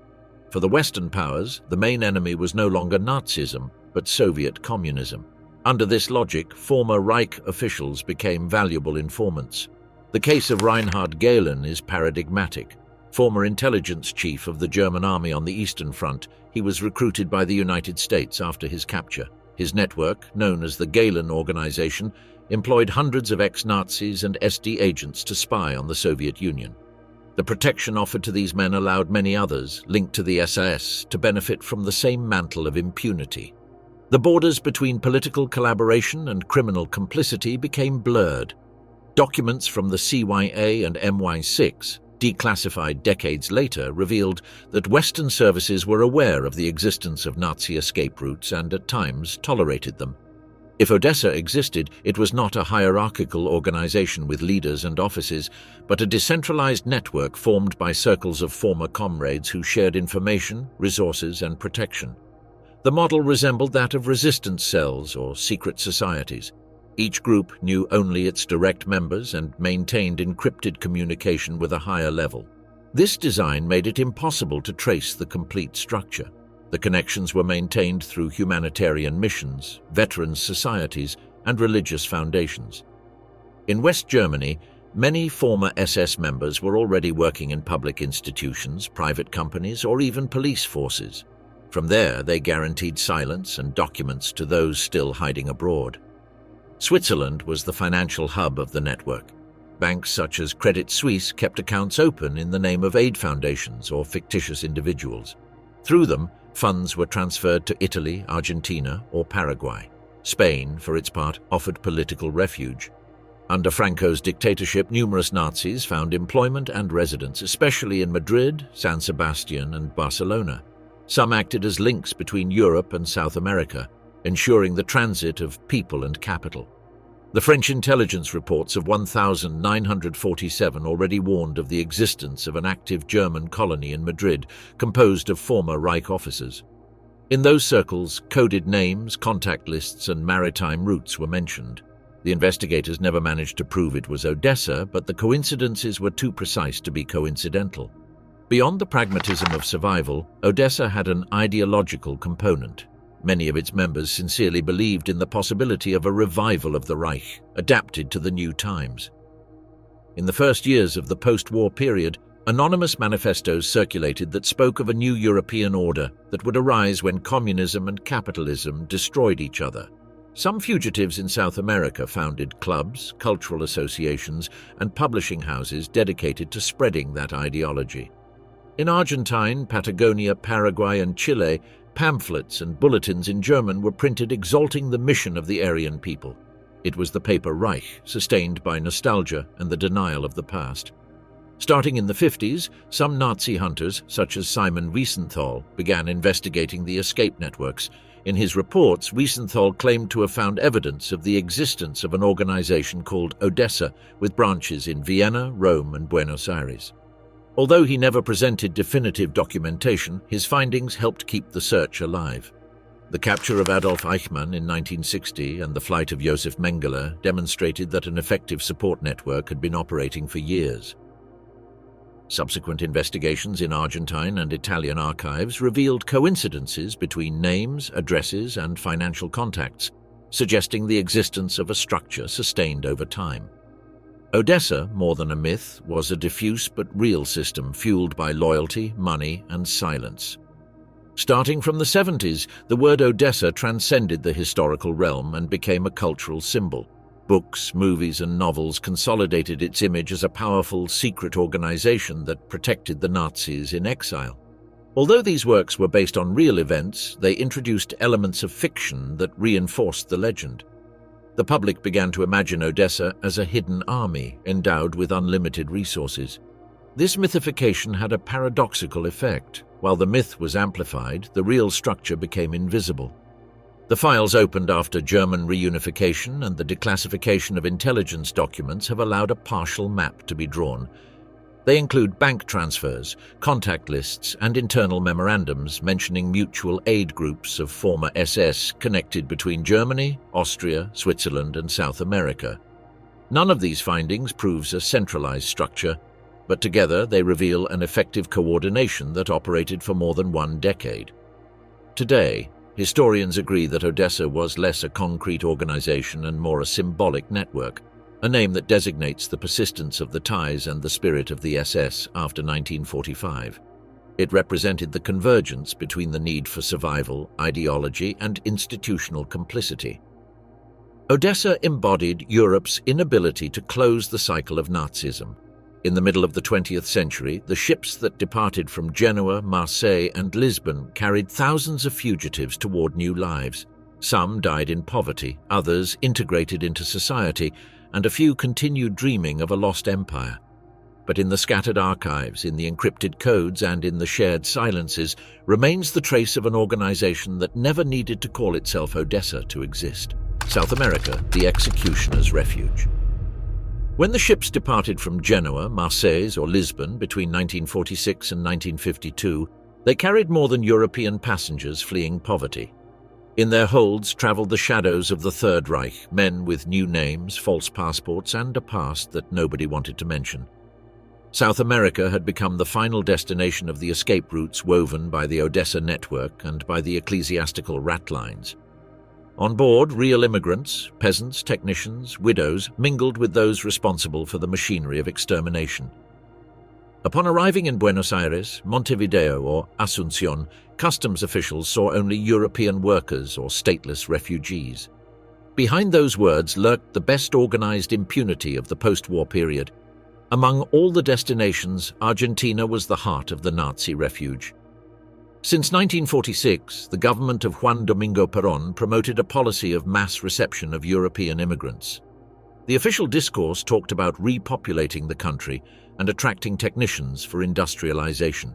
For the Western powers, the main enemy was no longer Nazism, but Soviet communism. Under this logic, former Reich officials became valuable informants. The case of Reinhard Gehlen is paradigmatic. Former intelligence chief of the German army on the Eastern Front, he was recruited by the United States after his capture. His network, known as the Gehlen Organization, employed hundreds of ex-Nazis and SD agents to spy on the Soviet Union. The protection offered to these men allowed many others, linked to the SS, to benefit from the same mantle of impunity. The borders between political collaboration and criminal complicity became blurred. Documents from the CYA and MI6, declassified decades later, revealed that Western services were aware of the existence of Nazi escape routes and at times tolerated them. If Odessa existed, it was not a hierarchical organization with leaders and offices, but a decentralized network formed by circles of former comrades who shared information, resources, and protection. The model resembled that of resistance cells or secret societies. Each group knew only its direct members and maintained encrypted communication with a higher level. This design made it impossible to trace the complete structure. The connections were maintained through humanitarian missions, veterans societies, and religious foundations. In West Germany, many former SS members were already working in public institutions, private companies, or even police forces. From there, they guaranteed silence and documents to those still hiding abroad. Switzerland was the financial hub of the network. Banks such as Credit Suisse kept accounts open in the name of aid foundations or fictitious individuals. Through them, funds were transferred to Italy, Argentina, or Paraguay. Spain, for its part, offered political refuge. Under Franco's dictatorship, numerous Nazis found employment and residence, especially in Madrid, San Sebastian, and Barcelona. Some acted as links between Europe and South America, ensuring the transit of people and capital. The French intelligence reports of 1947 already warned of the existence of an active German colony in Madrid composed of former Reich officers. In those circles, coded names, contact lists, and maritime routes were mentioned. The investigators never managed to prove it was Odessa, but the coincidences were too precise to be coincidental. Beyond the pragmatism of survival, Odessa had an ideological component. Many of its members sincerely believed in the possibility of a revival of the Reich, adapted to the new times. In the first years of the post-war period, anonymous manifestos circulated that spoke of a new European order that would arise when communism and capitalism destroyed each other. Some fugitives in South America founded clubs, cultural associations, and publishing houses dedicated to spreading that ideology. In Argentina, Patagonia, Paraguay, and Chile, pamphlets and bulletins in German were printed exalting the mission of the Aryan people. It was the paper Reich, sustained by nostalgia and the denial of the past. Starting in the 50s, some Nazi hunters, such as Simon Wiesenthal, began investigating the escape networks. In his reports, Wiesenthal claimed to have found evidence of the existence of an organization called Odessa, with branches in Vienna, Rome, and Buenos Aires. Although he never presented definitive documentation, his findings helped keep the search alive. The capture of Adolf Eichmann in 1960 and the flight of Josef Mengele demonstrated that an effective support network had been operating for years. Subsequent investigations in Argentine and Italian archives revealed coincidences between names, addresses, and financial contacts, suggesting the existence of a structure sustained over time. Odessa, more than a myth, was a diffuse but real system fueled by loyalty, money, and silence. Starting from the 70s, the word Odessa transcended the historical realm and became a cultural symbol. Books, movies, and novels consolidated its image as a powerful, secret organization that protected the Nazis in exile. Although these works were based on real events, they introduced elements of fiction that reinforced the legend. The public began to imagine Odessa as a hidden army endowed with unlimited resources. This mythification had a paradoxical effect. While the myth was amplified, the real structure became invisible. The files opened after German reunification and the declassification of intelligence documents have allowed a partial map to be drawn. They include bank transfers, contact lists, and internal memorandums mentioning mutual aid groups of former SS connected between Germany, Austria, Switzerland, and South America. None of these findings proves a centralized structure, but together they reveal an effective coordination that operated for more than 1 decade. Today, historians agree that Odessa was less a concrete organization and more a symbolic network, a name that designates the persistence of the ties and the spirit of the SS after 1945. It represented the convergence between the need for survival, ideology, and institutional complicity. Odessa embodied Europe's inability to close the cycle of Nazism. In the middle of the 20th century, the ships that departed from Genoa, Marseille, and Lisbon carried thousands of fugitives toward new lives. Some died in poverty, others integrated into society, and a few continued dreaming of a lost empire. But in the scattered archives, in the encrypted codes, and in the shared silences remains the trace of an organization that never needed to call itself Odessa to exist. South America, the executioner's refuge. When the ships departed from Genoa, Marseille, or Lisbon between 1946 and 1952, they carried more than European passengers fleeing poverty. In their holds traveled the shadows of the Third Reich, men with new names, false passports, and a past that nobody wanted to mention. South America had become the final destination of the escape routes woven by the Odessa network and by the ecclesiastical rat lines. On board, real immigrants, peasants, technicians, widows, mingled with those responsible for the machinery of extermination. Upon arriving in Buenos Aires, Montevideo, or Asunción, customs officials saw only European workers or stateless refugees. Behind those words lurked the best organized impunity of the post-war period. Among all the destinations, Argentina was the heart of the Nazi refuge. Since 1946, the government of Juan Domingo Perón promoted a policy of mass reception of European immigrants. The official discourse talked about repopulating the country and attracting technicians for industrialization.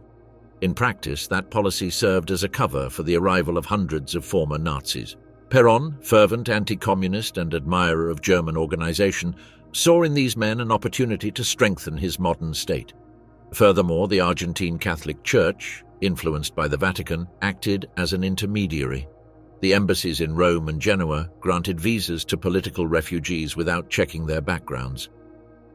In practice, that policy served as a cover for the arrival of hundreds of former Nazis. Perón, fervent anti-communist and admirer of German organization, saw in these men an opportunity to strengthen his modern state. Furthermore, the Argentine Catholic Church, influenced by the Vatican, acted as an intermediary. The embassies in Rome and Genoa granted visas to political refugees without checking their backgrounds.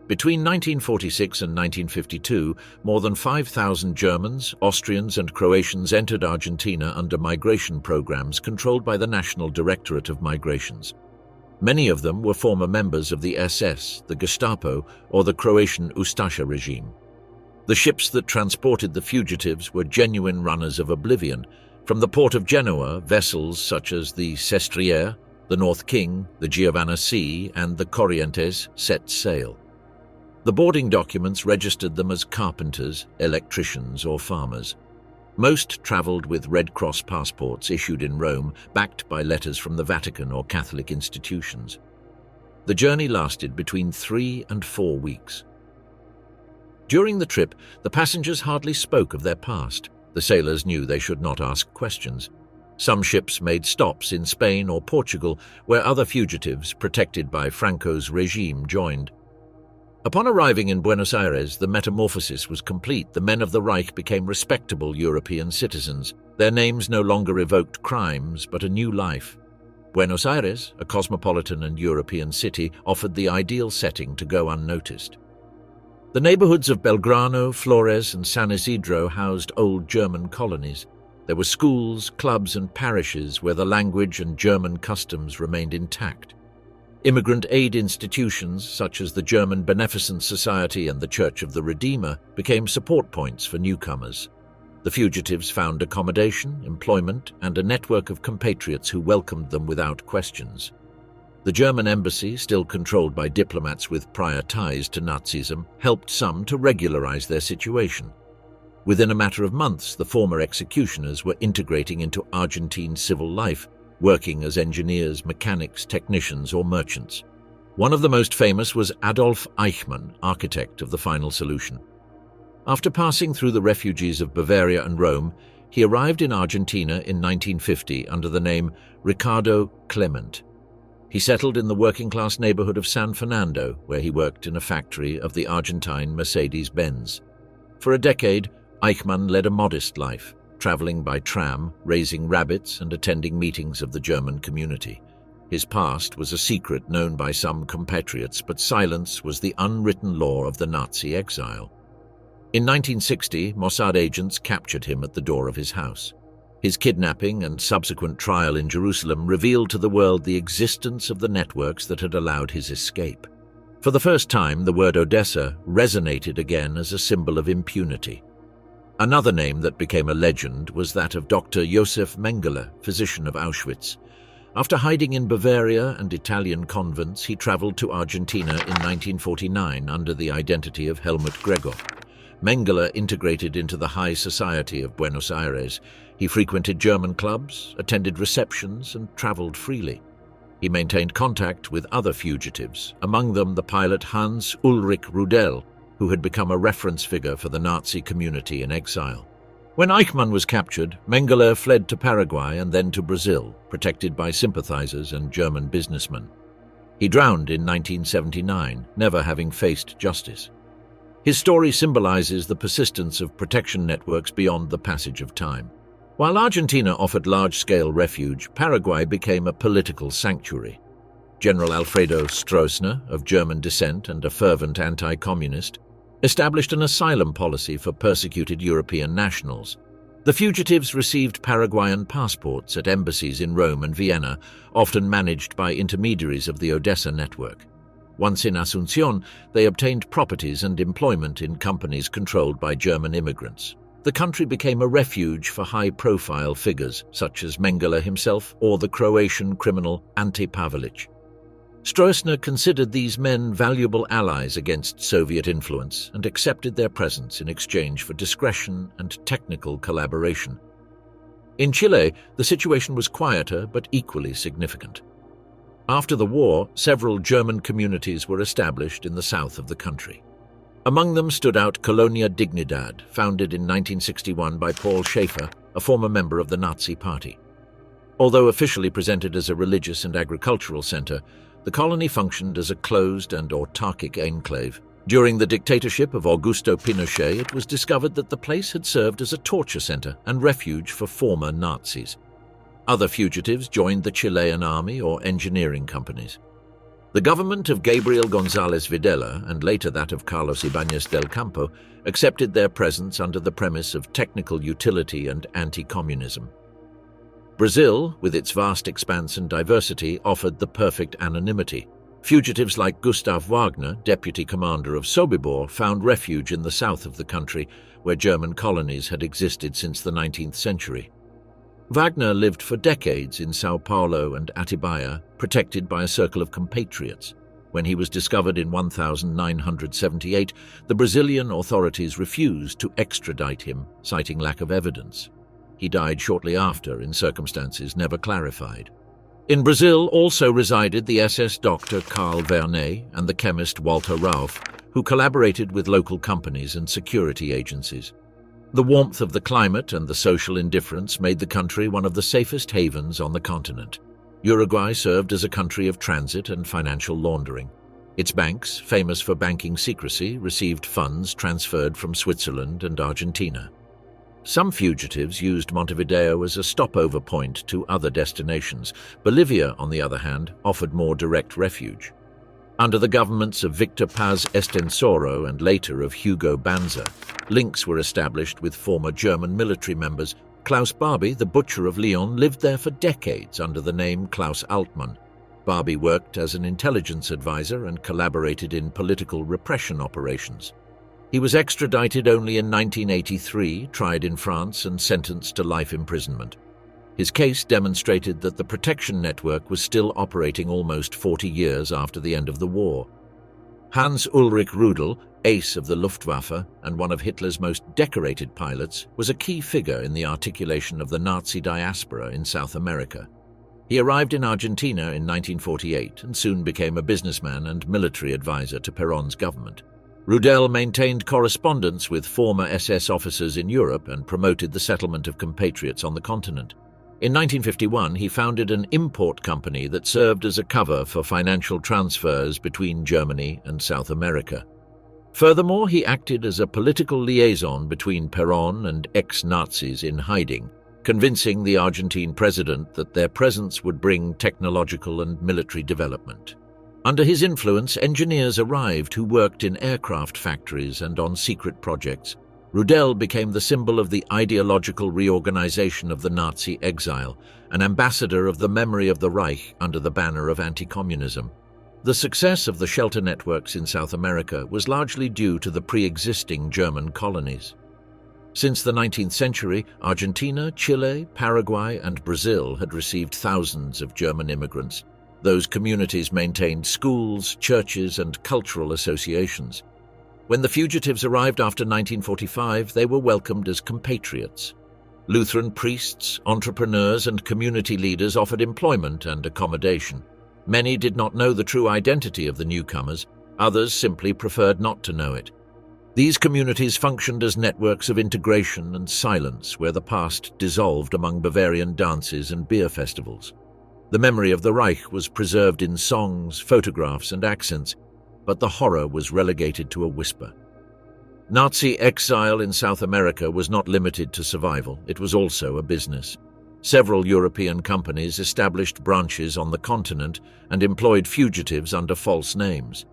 Between 1946 and 1952, more than 5,000 Germans, Austrians, and Croatians entered Argentina under migration programs controlled by the National Directorate of Migrations. Many of them were former members of the SS, the Gestapo, or the Croatian Ustasha regime. The ships that transported the fugitives were genuine runners of oblivion. From the port of Genoa, vessels such as the Sestriere, the North King, the Giovanna Sea, and the Corrientes set sail. The boarding documents registered them as carpenters, electricians, or farmers. Most traveled with Red Cross passports issued in Rome, backed by letters from the Vatican or Catholic institutions. The journey lasted between 3 and 4 weeks. During the trip, the passengers hardly spoke of their past. The sailors knew they should not ask questions. Some ships made stops in Spain or Portugal, where other fugitives, protected by Franco's regime, joined. Upon arriving in Buenos Aires, the metamorphosis was complete. The men of the Reich became respectable European citizens. Their names no longer evoked crimes, but a new life. Buenos Aires, a cosmopolitan and European city, offered the ideal setting to go unnoticed. The neighborhoods of Belgrano, Flores, and San Isidro housed old German colonies. There were schools, clubs, and parishes where the language and German customs remained intact. Immigrant aid institutions, such as the German Beneficent Society and the Church of the Redeemer, became support points for newcomers. The fugitives found accommodation, employment, and a network of compatriots who welcomed them without questions. The German embassy, still controlled by diplomats with prior ties to Nazism, helped some to regularize their situation. Within a matter of months, the former executioners were integrating into Argentine civil life, working as engineers, mechanics, technicians, or merchants. One of the most famous was Adolf Eichmann, architect of the final solution. After passing through the refugees of Bavaria and Rome, he arrived in Argentina in 1950 under the name Ricardo Clement. He settled in the working-class neighborhood of San Fernando, where he worked in a factory of the Argentine Mercedes-Benz. For a decade, Eichmann led a modest life, traveling by tram, raising rabbits, and attending meetings of the German community. His past was a secret known by some compatriots, but silence was the unwritten law of the Nazi exile. In 1960, Mossad agents captured him at the door of his house. His kidnapping and subsequent trial in Jerusalem revealed to the world the existence of the networks that had allowed his escape. For the first time, the word Odessa resonated again as a symbol of impunity. Another name that became a legend was that of Dr. Josef Mengele, physician of Auschwitz. After hiding in Bavaria and Italian convents, he traveled to Argentina in 1949 under the identity of Helmut Gregor. Mengele integrated into the high society of Buenos Aires. He frequented German clubs, attended receptions, and traveled freely. He maintained contact with other fugitives, among them the pilot Hans Ulrich Rudel, who had become a reference figure for the Nazi community in exile. When Eichmann was captured, Mengele fled to Paraguay and then to Brazil, protected by sympathizers and German businessmen. He drowned in 1979, never having faced justice. His story symbolizes the persistence of protection networks beyond the passage of time. While Argentina offered large-scale refuge, Paraguay became a political sanctuary. General Alfredo Stroessner, of German descent and a fervent anti-communist, established an asylum policy for persecuted European nationals. The fugitives received Paraguayan passports at embassies in Rome and Vienna, often managed by intermediaries of the Odessa network. Once in Asunción, they obtained properties and employment in companies controlled by German immigrants. The country became a refuge for high-profile figures such as Mengele himself or the Croatian criminal Ante Pavelic. Stroessner considered these men valuable allies against Soviet influence and accepted their presence in exchange for discretion and technical collaboration. In Chile, the situation was quieter but equally significant. After the war, several German communities were established in the south of the country. Among them stood out Colonia Dignidad, founded in 1961 by Paul Schaefer, a former member of the Nazi Party. Although officially presented as a religious and agricultural center, the colony functioned as a closed and autarkic enclave. During the dictatorship of Augusto Pinochet, it was discovered that the place had served as a torture center and refuge for former Nazis. Other fugitives joined the Chilean army or engineering companies. The government of Gabriel González Videla, and later that of Carlos Ibáñez del Campo, accepted their presence under the premise of technical utility and anti-communism. Brazil, with its vast expanse and diversity, offered the perfect anonymity. Fugitives like Gustav Wagner, deputy commander of Sobibor, found refuge in the south of the country, where German colonies had existed since the 19th century. Wagner lived for decades in São Paulo and Atibaia, protected by a circle of compatriots. When he was discovered in 1978, the Brazilian authorities refused to extradite him, citing lack of evidence. He died shortly after, in circumstances never clarified. In Brazil also resided the SS doctor Karl Verne and the chemist Walter Rauff, who collaborated with local companies and security agencies. The warmth of the climate and the social indifference made the country one of the safest havens on the continent. Uruguay served as a country of transit and financial laundering. Its banks, famous for banking secrecy, received funds transferred from Switzerland and Argentina. Some fugitives used Montevideo as a stopover point to other destinations. Bolivia, on the other hand, offered more direct refuge. Under the governments of Victor Paz Estensoro and later of Hugo Banzer, links were established with former German military members. Klaus Barbie, the butcher of Lyon, lived there for decades under the name Klaus Altmann. Barbie worked as an intelligence advisor and collaborated in political repression operations. He was extradited only in 1983, tried in France and sentenced to life imprisonment. His case demonstrated that the protection network was still operating almost 40 years after the end of the war. Hans Ulrich Rudel, ace of the Luftwaffe and one of Hitler's most decorated pilots, was a key figure in the articulation of the Nazi diaspora in South America. He arrived in Argentina in 1948 and soon became a businessman and military advisor to Perón's government. Rudel maintained correspondence with former SS officers in Europe and promoted the settlement of compatriots on the continent. In 1951, he founded an import company that served as a cover for financial transfers between Germany and South America. Furthermore, he acted as a political liaison between Perón and ex-Nazis in hiding, convincing the Argentine president that their presence would bring technological and military development. Under his influence, engineers arrived who worked in aircraft factories and on secret projects. Rudel became the symbol of the ideological reorganization of the Nazi exile, an ambassador of the memory of the Reich under the banner of anti-communism. The success of the shelter networks in South America was largely due to the pre-existing German colonies. Since the 19th century, Argentina, Chile, Paraguay, and Brazil had received thousands of German immigrants. Those communities maintained schools, churches, and cultural associations. When the fugitives arrived after 1945, they were welcomed as compatriots. Lutheran priests, entrepreneurs, and community leaders offered employment and accommodation. Many did not know the true identity of the newcomers. Others simply preferred not to know it. These communities functioned as networks of integration and silence where the past dissolved among Bavarian dances and beer festivals. The memory of the Reich was preserved in songs, photographs, and accents, but the horror was relegated to a whisper. Nazi exile in South America was not limited to survival, it was also a business. Several European companies established branches on the continent and employed fugitives under false names.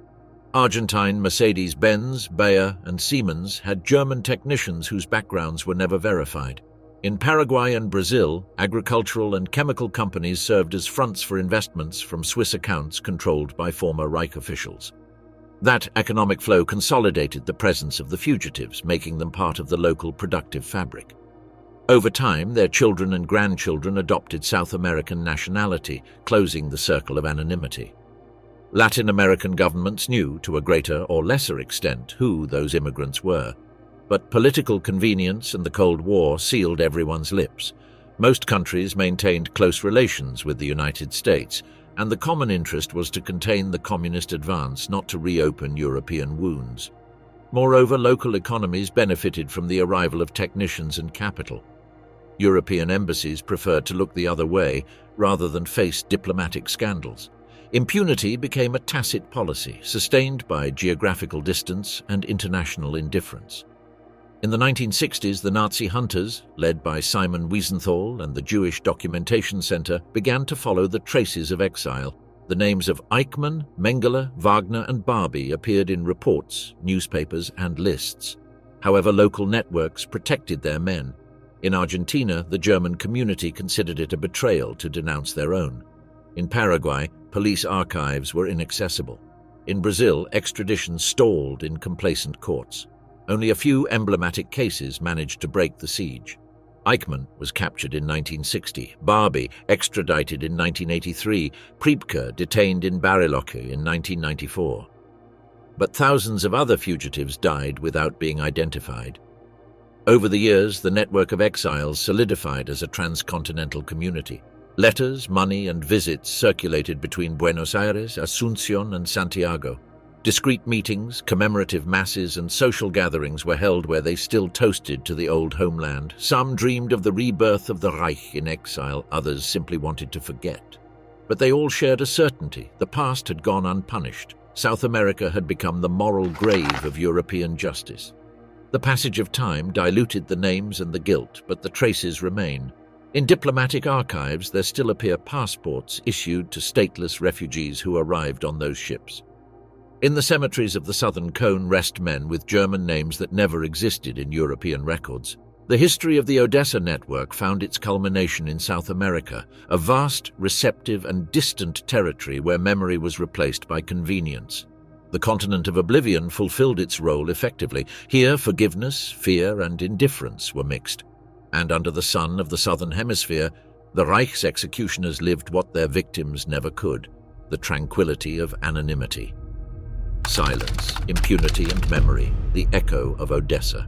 Argentine Mercedes-Benz, Bayer, and Siemens had German technicians whose backgrounds were never verified. In Paraguay and Brazil, agricultural and chemical companies served as fronts for investments from Swiss accounts controlled by former Reich officials. That economic flow consolidated the presence of the fugitives, making them part of the local productive fabric. Over time, their children and grandchildren adopted South American nationality, closing the circle of anonymity. Latin American governments knew, to a greater or lesser extent, who those immigrants were. But political convenience and the Cold War sealed everyone's lips. Most countries maintained close relations with the United States, and the common interest was to contain the communist advance, not to reopen European wounds. Moreover, local economies benefited from the arrival of technicians and capital. European embassies preferred to look the other way rather than face diplomatic scandals. Impunity became a tacit policy, sustained by geographical distance and international indifference. In the 1960s, the Nazi hunters, led by Simon Wiesenthal and the Jewish Documentation Center, began to follow the traces of exile. The names of Eichmann, Mengele, Wagner, and Barbie appeared in reports, newspapers, and lists. However, local networks protected their men. In Argentina, the German community considered it a betrayal to denounce their own. In Paraguay, police archives were inaccessible. In Brazil, extradition stalled in complacent courts. Only a few emblematic cases managed to break the siege. Eichmann was captured in 1960, Barbie extradited in 1983, Priebke detained in Bariloche in 1994. But thousands of other fugitives died without being identified. Over the years, the network of exiles solidified as a transcontinental community. Letters, money, and visits circulated between Buenos Aires, Asunción, and Santiago. Discreet meetings, commemorative masses, and social gatherings were held where they still toasted to the old homeland. Some dreamed of the rebirth of the Reich in exile, others simply wanted to forget. But they all shared a certainty: the past had gone unpunished. South America had become the moral grave of European justice. The passage of time diluted the names and the guilt, but the traces remain. In diplomatic archives, there still appear passports issued to stateless refugees who arrived on those ships. In the cemeteries of the Southern Cone rest men with German names that never existed in European records. The history of the Odessa network found its culmination in South America, a vast, receptive, and distant territory where memory was replaced by convenience. The continent of oblivion fulfilled its role effectively. Here, forgiveness, fear, and indifference were mixed. And under the sun of the Southern Hemisphere, the Reich's executioners lived what their victims never could: the tranquility of anonymity. Silence, impunity, and memory, the echo of Odessa.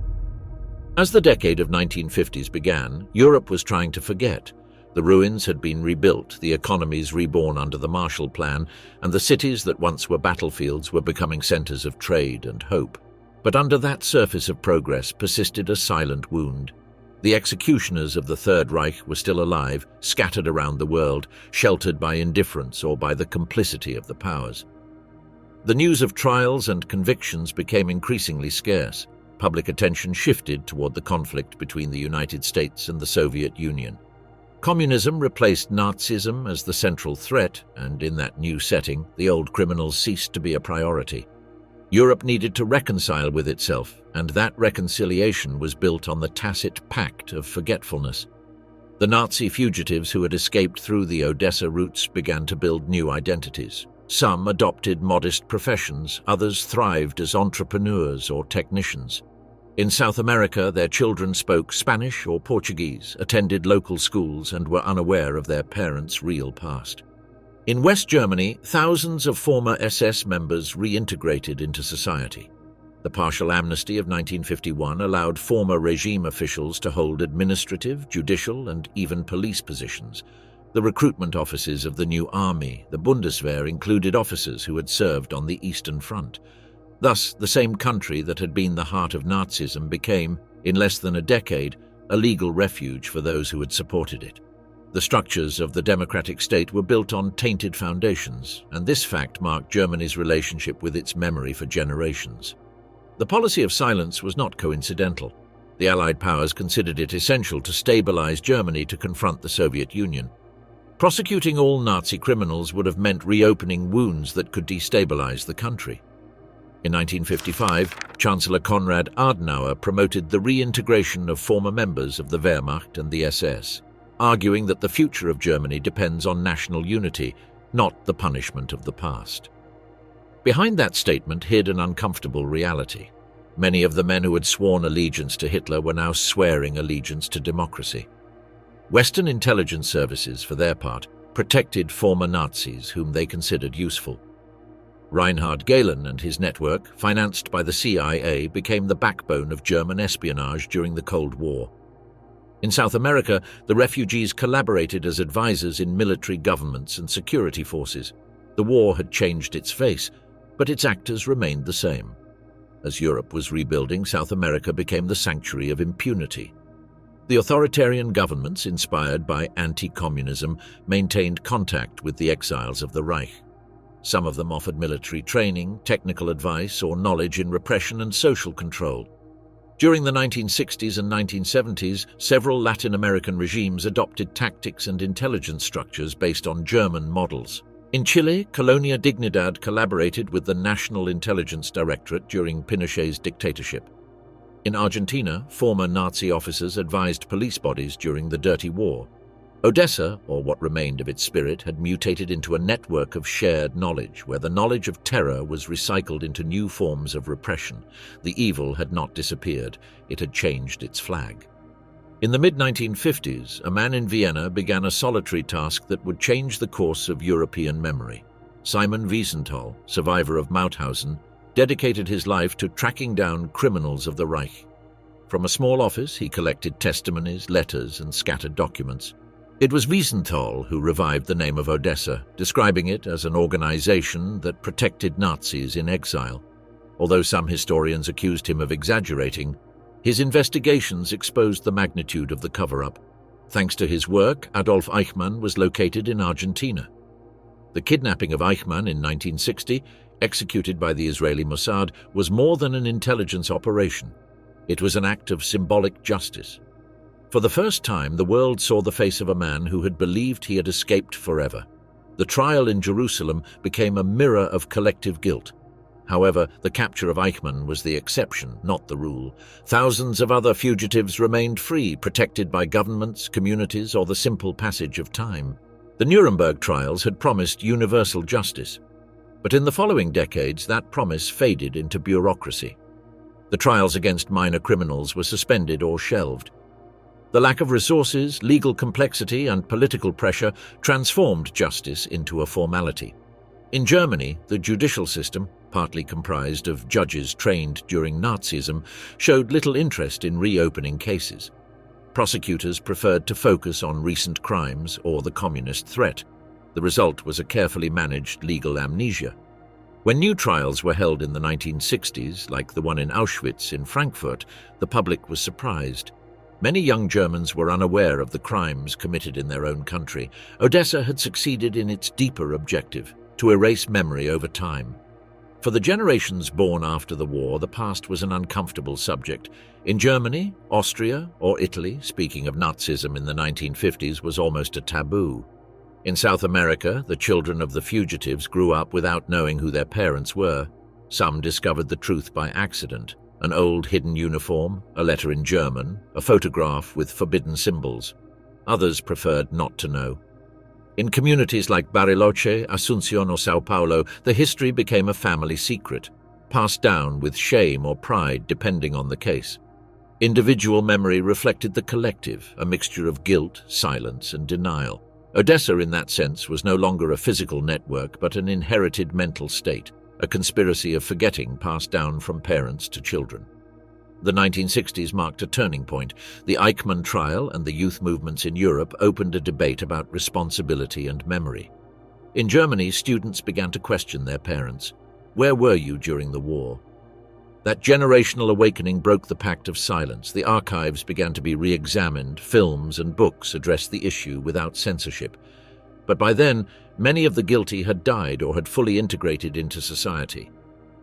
As the decade of 1950s began, Europe was trying to forget. The ruins had been rebuilt, the economies reborn under the Marshall Plan, and the cities that once were battlefields were becoming centers of trade and hope. But under that surface of progress persisted a silent wound. The executioners of the Third Reich were still alive, scattered around the world, sheltered by indifference or by the complicity of the powers. The news of trials and convictions became increasingly scarce. Public attention shifted toward the conflict between the United States and the Soviet Union. Communism replaced Nazism as the central threat, and in that new setting, the old criminals ceased to be a priority. Europe needed to reconcile with itself, and that reconciliation was built on the tacit pact of forgetfulness. The Nazi fugitives who had escaped through the Odessa routes began to build new identities. Some adopted modest professions, others thrived as entrepreneurs or technicians. In South America, their children spoke Spanish or Portuguese, attended local schools, and were unaware of their parents' real past. In West Germany, thousands of former SS members reintegrated into society. The partial amnesty of 1951 allowed former regime officials to hold administrative, judicial, and even police positions. The recruitment offices of the new army, the Bundeswehr, included officers who had served on the Eastern Front. Thus, the same country that had been the heart of Nazism became, in less than a decade, a legal refuge for those who had supported it. The structures of the democratic state were built on tainted foundations, and this fact marked Germany's relationship with its memory for generations. The policy of silence was not coincidental. The Allied powers considered it essential to stabilize Germany to confront the Soviet Union. Prosecuting all Nazi criminals would have meant reopening wounds that could destabilize the country. In 1955, Chancellor Konrad Adenauer promoted the reintegration of former members of the Wehrmacht and the SS, arguing that the future of Germany depends on national unity, not the punishment of the past. Behind that statement hid an uncomfortable reality. Many of the men who had sworn allegiance to Hitler were now swearing allegiance to democracy. Western intelligence services, for their part, protected former Nazis whom they considered useful. Reinhard Gehlen and his network, financed by the CIA, became the backbone of German espionage during the Cold War. In South America, the refugees collaborated as advisors in military governments and security forces. The war had changed its face, but its actors remained the same. As Europe was rebuilding, South America became the sanctuary of impunity. The authoritarian governments, inspired by anti-communism, maintained contact with the exiles of the Reich. Some of them offered military training, technical advice, or knowledge in repression and social control. During the 1960s and 1970s, several Latin American regimes adopted tactics and intelligence structures based on German models. In Chile, Colonia Dignidad collaborated with the National Intelligence Directorate during Pinochet's dictatorship. In Argentina, former Nazi officers advised police bodies during the Dirty War. Odessa, or what remained of its spirit, had mutated into a network of shared knowledge, where the knowledge of terror was recycled into new forms of repression. The evil had not disappeared, it had changed its flag. In the mid-1950s, a man in Vienna began a solitary task that would change the course of European memory. Simon Wiesenthal, survivor of Mauthausen, dedicated his life to tracking down criminals of the Reich. From a small office, he collected testimonies, letters, and scattered documents. It was Wiesenthal who revived the name of Odessa, describing it as an organization that protected Nazis in exile. Although some historians accused him of exaggerating, his investigations exposed the magnitude of the cover-up. Thanks to his work, Adolf Eichmann was located in Argentina. The kidnapping of Eichmann in 1960, executed by the Israeli Mossad, was more than an intelligence operation. It was an act of symbolic justice. For the first time, the world saw the face of a man who had believed he had escaped forever. The trial in Jerusalem became a mirror of collective guilt. However, the capture of Eichmann was the exception, not the rule. Thousands of other fugitives remained free, protected by governments, communities, or the simple passage of time. The Nuremberg trials had promised universal justice. But in the following decades, that promise faded into bureaucracy. The trials against minor criminals were suspended or shelved. The lack of resources, legal complexity, and political pressure transformed justice into a formality. In Germany, the judicial system, partly comprised of judges trained during Nazism, showed little interest in reopening cases. Prosecutors preferred to focus on recent crimes or the communist threat. The result was a carefully managed legal amnesia. When new trials were held in the 1960s, like the one in Auschwitz in Frankfurt, the public was surprised. Many young Germans were unaware of the crimes committed in their own country. Odessa had succeeded in its deeper objective, to erase memory over time. For the generations born after the war, the past was an uncomfortable subject. In Germany, Austria, or Italy, speaking of Nazism in the 1950s was almost a taboo. In South America, the children of the fugitives grew up without knowing who their parents were. Some discovered the truth by accident: an old hidden uniform, a letter in German, a photograph with forbidden symbols. Others preferred not to know. In communities like Bariloche, Asunción or São Paulo, the history became a family secret, passed down with shame or pride depending on the case. Individual memory reflected the collective, a mixture of guilt, silence, and denial. Odessa, in that sense, was no longer a physical network but an inherited mental state, a conspiracy of forgetting passed down from parents to children. The 1960s marked a turning point. The Eichmann trial and the youth movements in Europe opened a debate about responsibility and memory. In Germany, students began to question their parents. Where were you during the war? That generational awakening broke the pact of silence. The archives began to be re-examined, films and books addressed the issue without censorship. But by then, many of the guilty had died or had fully integrated into society.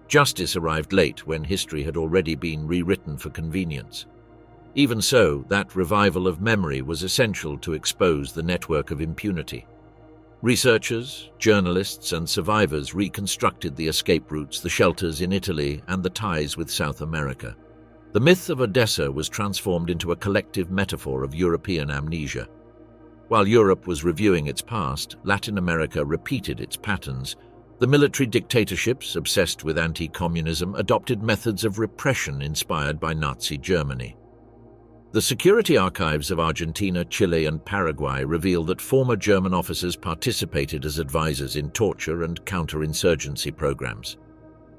Justice arrived late when history had already been rewritten for convenience. Even so, that revival of memory was essential to expose the network of impunity. Researchers, journalists, and survivors reconstructed the escape routes, the shelters in Italy, and the ties with South America. The myth of Odessa was transformed into a collective metaphor of European amnesia. While Europe was reviewing its past, Latin America repeated its patterns. The military dictatorships, obsessed with anti-communism, adopted methods of repression inspired by Nazi Germany. The security archives of Argentina, Chile, and Paraguay reveal that former German officers participated as advisors in torture and counterinsurgency programs.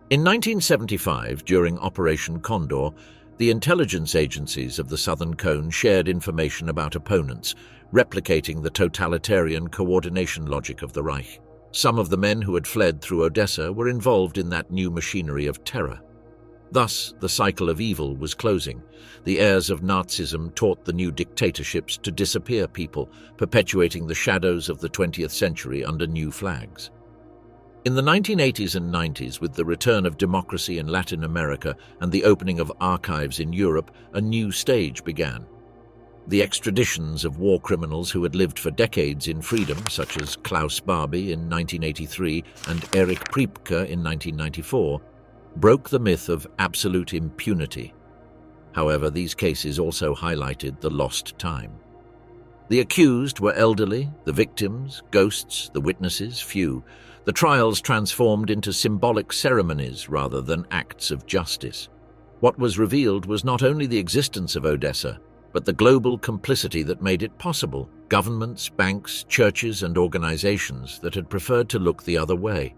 In 1975, during Operation Condor, the intelligence agencies of the Southern Cone shared information about opponents, replicating the totalitarian coordination logic of the Reich. Some of the men who had fled through Odessa were involved in that new machinery of terror. Thus, the cycle of evil was closing. The heirs of Nazism taught the new dictatorships to disappear people, perpetuating the shadows of the 20th century under new flags. In the 1980s and 90s, with the return of democracy in Latin America and the opening of archives in Europe, a new stage began. The extraditions of war criminals who had lived for decades in freedom, such as Klaus Barbie in 1983 and Erich Priebke in 1994, broke the myth of absolute impunity. However, these cases also highlighted the lost time. The accused were elderly, the victims, ghosts, the witnesses, few. The trials transformed into symbolic ceremonies rather than acts of justice. What was revealed was not only the existence of Odessa, but the global complicity that made it possible, governments, banks, churches, and organizations that had preferred to look the other way.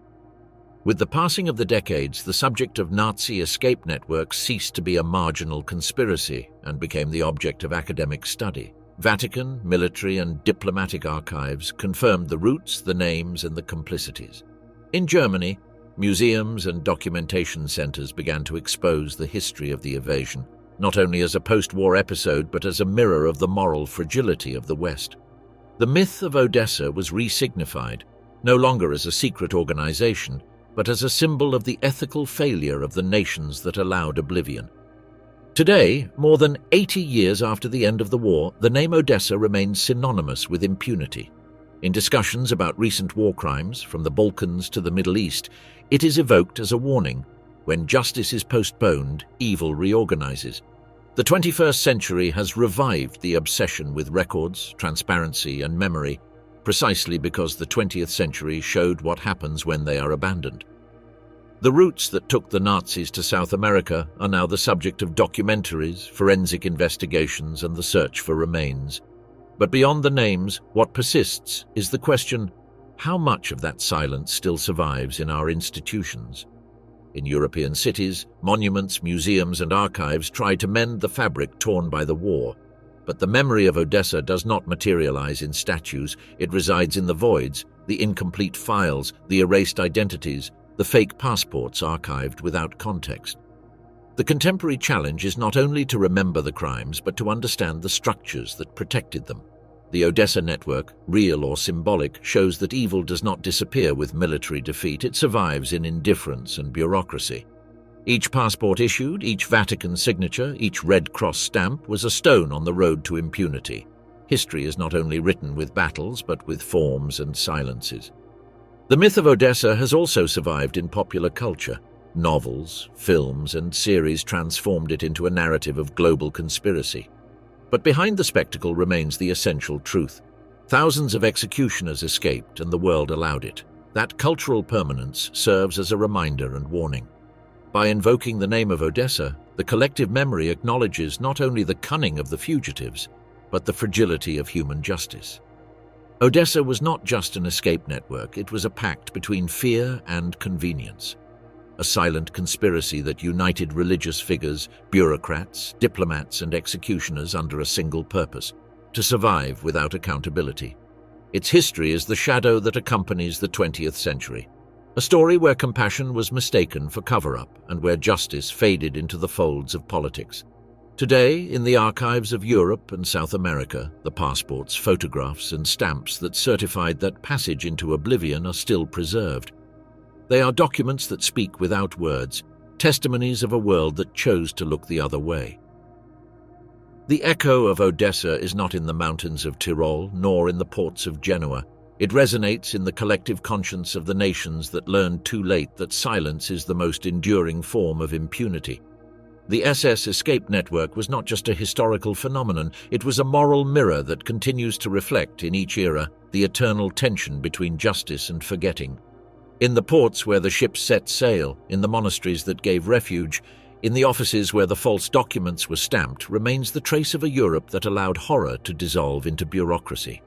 With the passing of the decades, the subject of Nazi escape networks ceased to be a marginal conspiracy and became the object of academic study. Vatican, military, and diplomatic archives confirmed the roots, the names, and the complicities. In Germany, museums and documentation centers began to expose the history of the invasion, not only as a post-war episode but as a mirror of the moral fragility of the West. The myth of Odessa was re-signified, no longer as a secret organization, but as a symbol of the ethical failure of the nations that allowed oblivion. Today, more than 80 years after the end of the war, the name Odessa remains synonymous with impunity. In discussions about recent war crimes, from the Balkans to the Middle East, it is evoked as a warning. When justice is postponed, evil reorganizes. The 21st century has revived the obsession with records, transparency, and memory, precisely because the 20th century showed what happens when they are abandoned. The routes that took the Nazis to South America are now the subject of documentaries, forensic investigations, and the search for remains. But beyond the names, what persists is the question: how much of that silence still survives in our institutions? In European cities, monuments, museums, and archives try to mend the fabric torn by the war. But the memory of Odessa does not materialize in statues. It resides in the voids, the incomplete files, the erased identities, the fake passports archived without context. The contemporary challenge is not only to remember the crimes, but to understand the structures that protected them. The Odessa network, real or symbolic, shows that evil does not disappear with military defeat. It survives in indifference and bureaucracy. Each passport issued, each Vatican signature, each Red Cross stamp was a stone on the road to impunity. History is not only written with battles, but with forms and silences. The myth of Odessa has also survived in popular culture. Novels, films, and series transformed it into a narrative of global conspiracy. But behind the spectacle remains the essential truth. Thousands of executioners escaped, and the world allowed it. That cultural permanence serves as a reminder and warning. By invoking the name of Odessa, the collective memory acknowledges not only the cunning of the fugitives, but the fragility of human justice. Odessa was not just an escape network, it was a pact between fear and convenience. A silent conspiracy that united religious figures, bureaucrats, diplomats, and executioners under a single purpose: to survive without accountability. Its history is the shadow that accompanies the 20th century. A story where compassion was mistaken for cover-up and where justice faded into the folds of politics. Today, in the archives of Europe and South America, the passports, photographs, and stamps that certified that passage into oblivion are still preserved. They are documents that speak without words, testimonies of a world that chose to look the other way. The echo of Odessa is not in the mountains of Tyrol, nor in the ports of Genoa. It resonates in the collective conscience of the nations that learned too late that silence is the most enduring form of impunity. The SS escape network was not just a historical phenomenon, it was a moral mirror that continues to reflect in each era the eternal tension between justice and forgetting. In the ports where the ships set sail, in the monasteries that gave refuge, in the offices where the false documents were stamped, remains the trace of a Europe that allowed horror to dissolve into bureaucracy.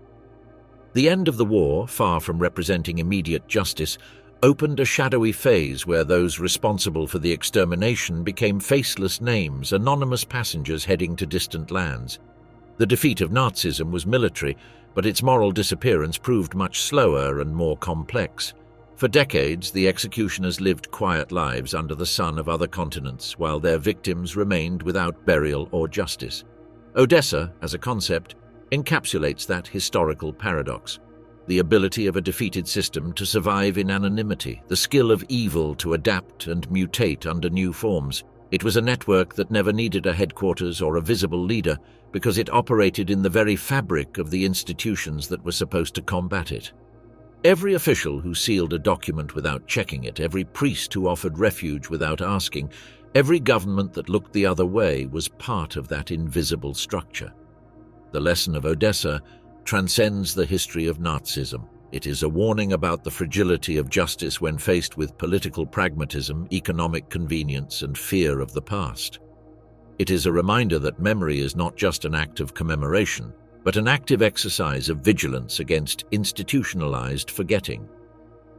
The end of the war, far from representing immediate justice, opened a shadowy phase where those responsible for the extermination became faceless names, anonymous passengers heading to distant lands. The defeat of Nazism was military, but its moral disappearance proved much slower and more complex. For decades, the executioners lived quiet lives under the sun of other continents, while their victims remained without burial or justice. Odessa, as a concept, encapsulates that historical paradox. The ability of a defeated system to survive in anonymity, the skill of evil to adapt and mutate under new forms. It was a network that never needed a headquarters or a visible leader because it operated in the very fabric of the institutions that were supposed to combat it. Every official who sealed a document without checking it, every priest who offered refuge without asking, every government that looked the other way was part of that invisible structure. The lesson of Odessa transcends the history of Nazism. It is a warning about the fragility of justice when faced with political pragmatism, economic convenience, and fear of the past. It is a reminder that memory is not just an act of commemoration, but an active exercise of vigilance against institutionalized forgetting.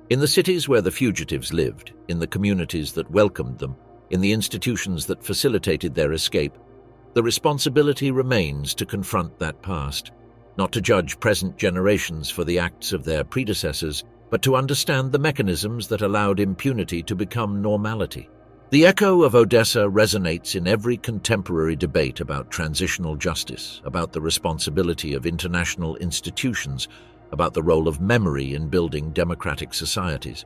In the cities where the fugitives lived, in the communities that welcomed them, in the institutions that facilitated their escape, the responsibility remains to confront that past, not to judge present generations for the acts of their predecessors, but to understand the mechanisms that allowed impunity to become normality. The echo of Odessa resonates in every contemporary debate about transitional justice, about the responsibility of international institutions, about the role of memory in building democratic societies.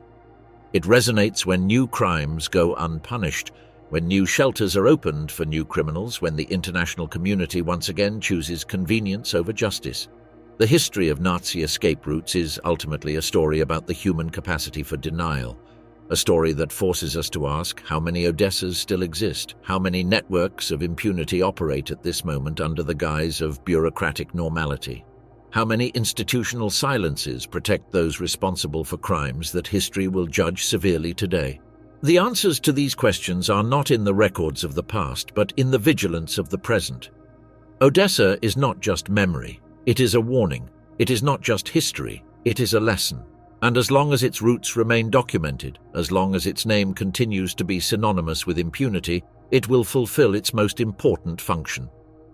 It resonates when new crimes go unpunished, when new shelters are opened for new criminals, when the international community once again chooses convenience over justice. The history of Nazi escape routes is ultimately a story about the human capacity for denial, a story that forces us to ask how many Odessas still exist, how many networks of impunity operate at this moment under the guise of bureaucratic normality, how many institutional silences protect those responsible for crimes that history will judge severely today. The answers to these questions are not in the records of the past, but in the vigilance of the present. Odessa is not just memory, it is a warning. It is not just history, it is a lesson. And as long as its roots remain documented, as long as its name continues to be synonymous with impunity, it will fulfill its most important function,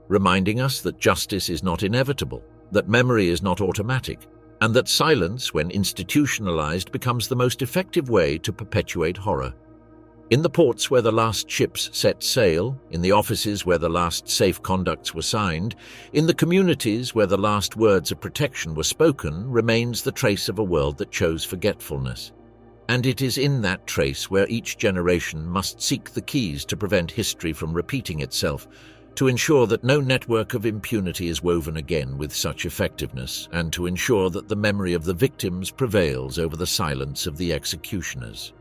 reminding us that justice is not inevitable, that memory is not automatic, and that silence, when institutionalized, becomes the most effective way to perpetuate horror. In the ports where the last ships set sail, in the offices where the last safe conducts were signed, in the communities where the last words of protection were spoken, remains the trace of a world that chose forgetfulness. And it is in that trace where each generation must seek the keys to prevent history from repeating itself, to ensure that no network of impunity is woven again with such effectiveness, and to ensure that the memory of the victims prevails over the silence of the executioners.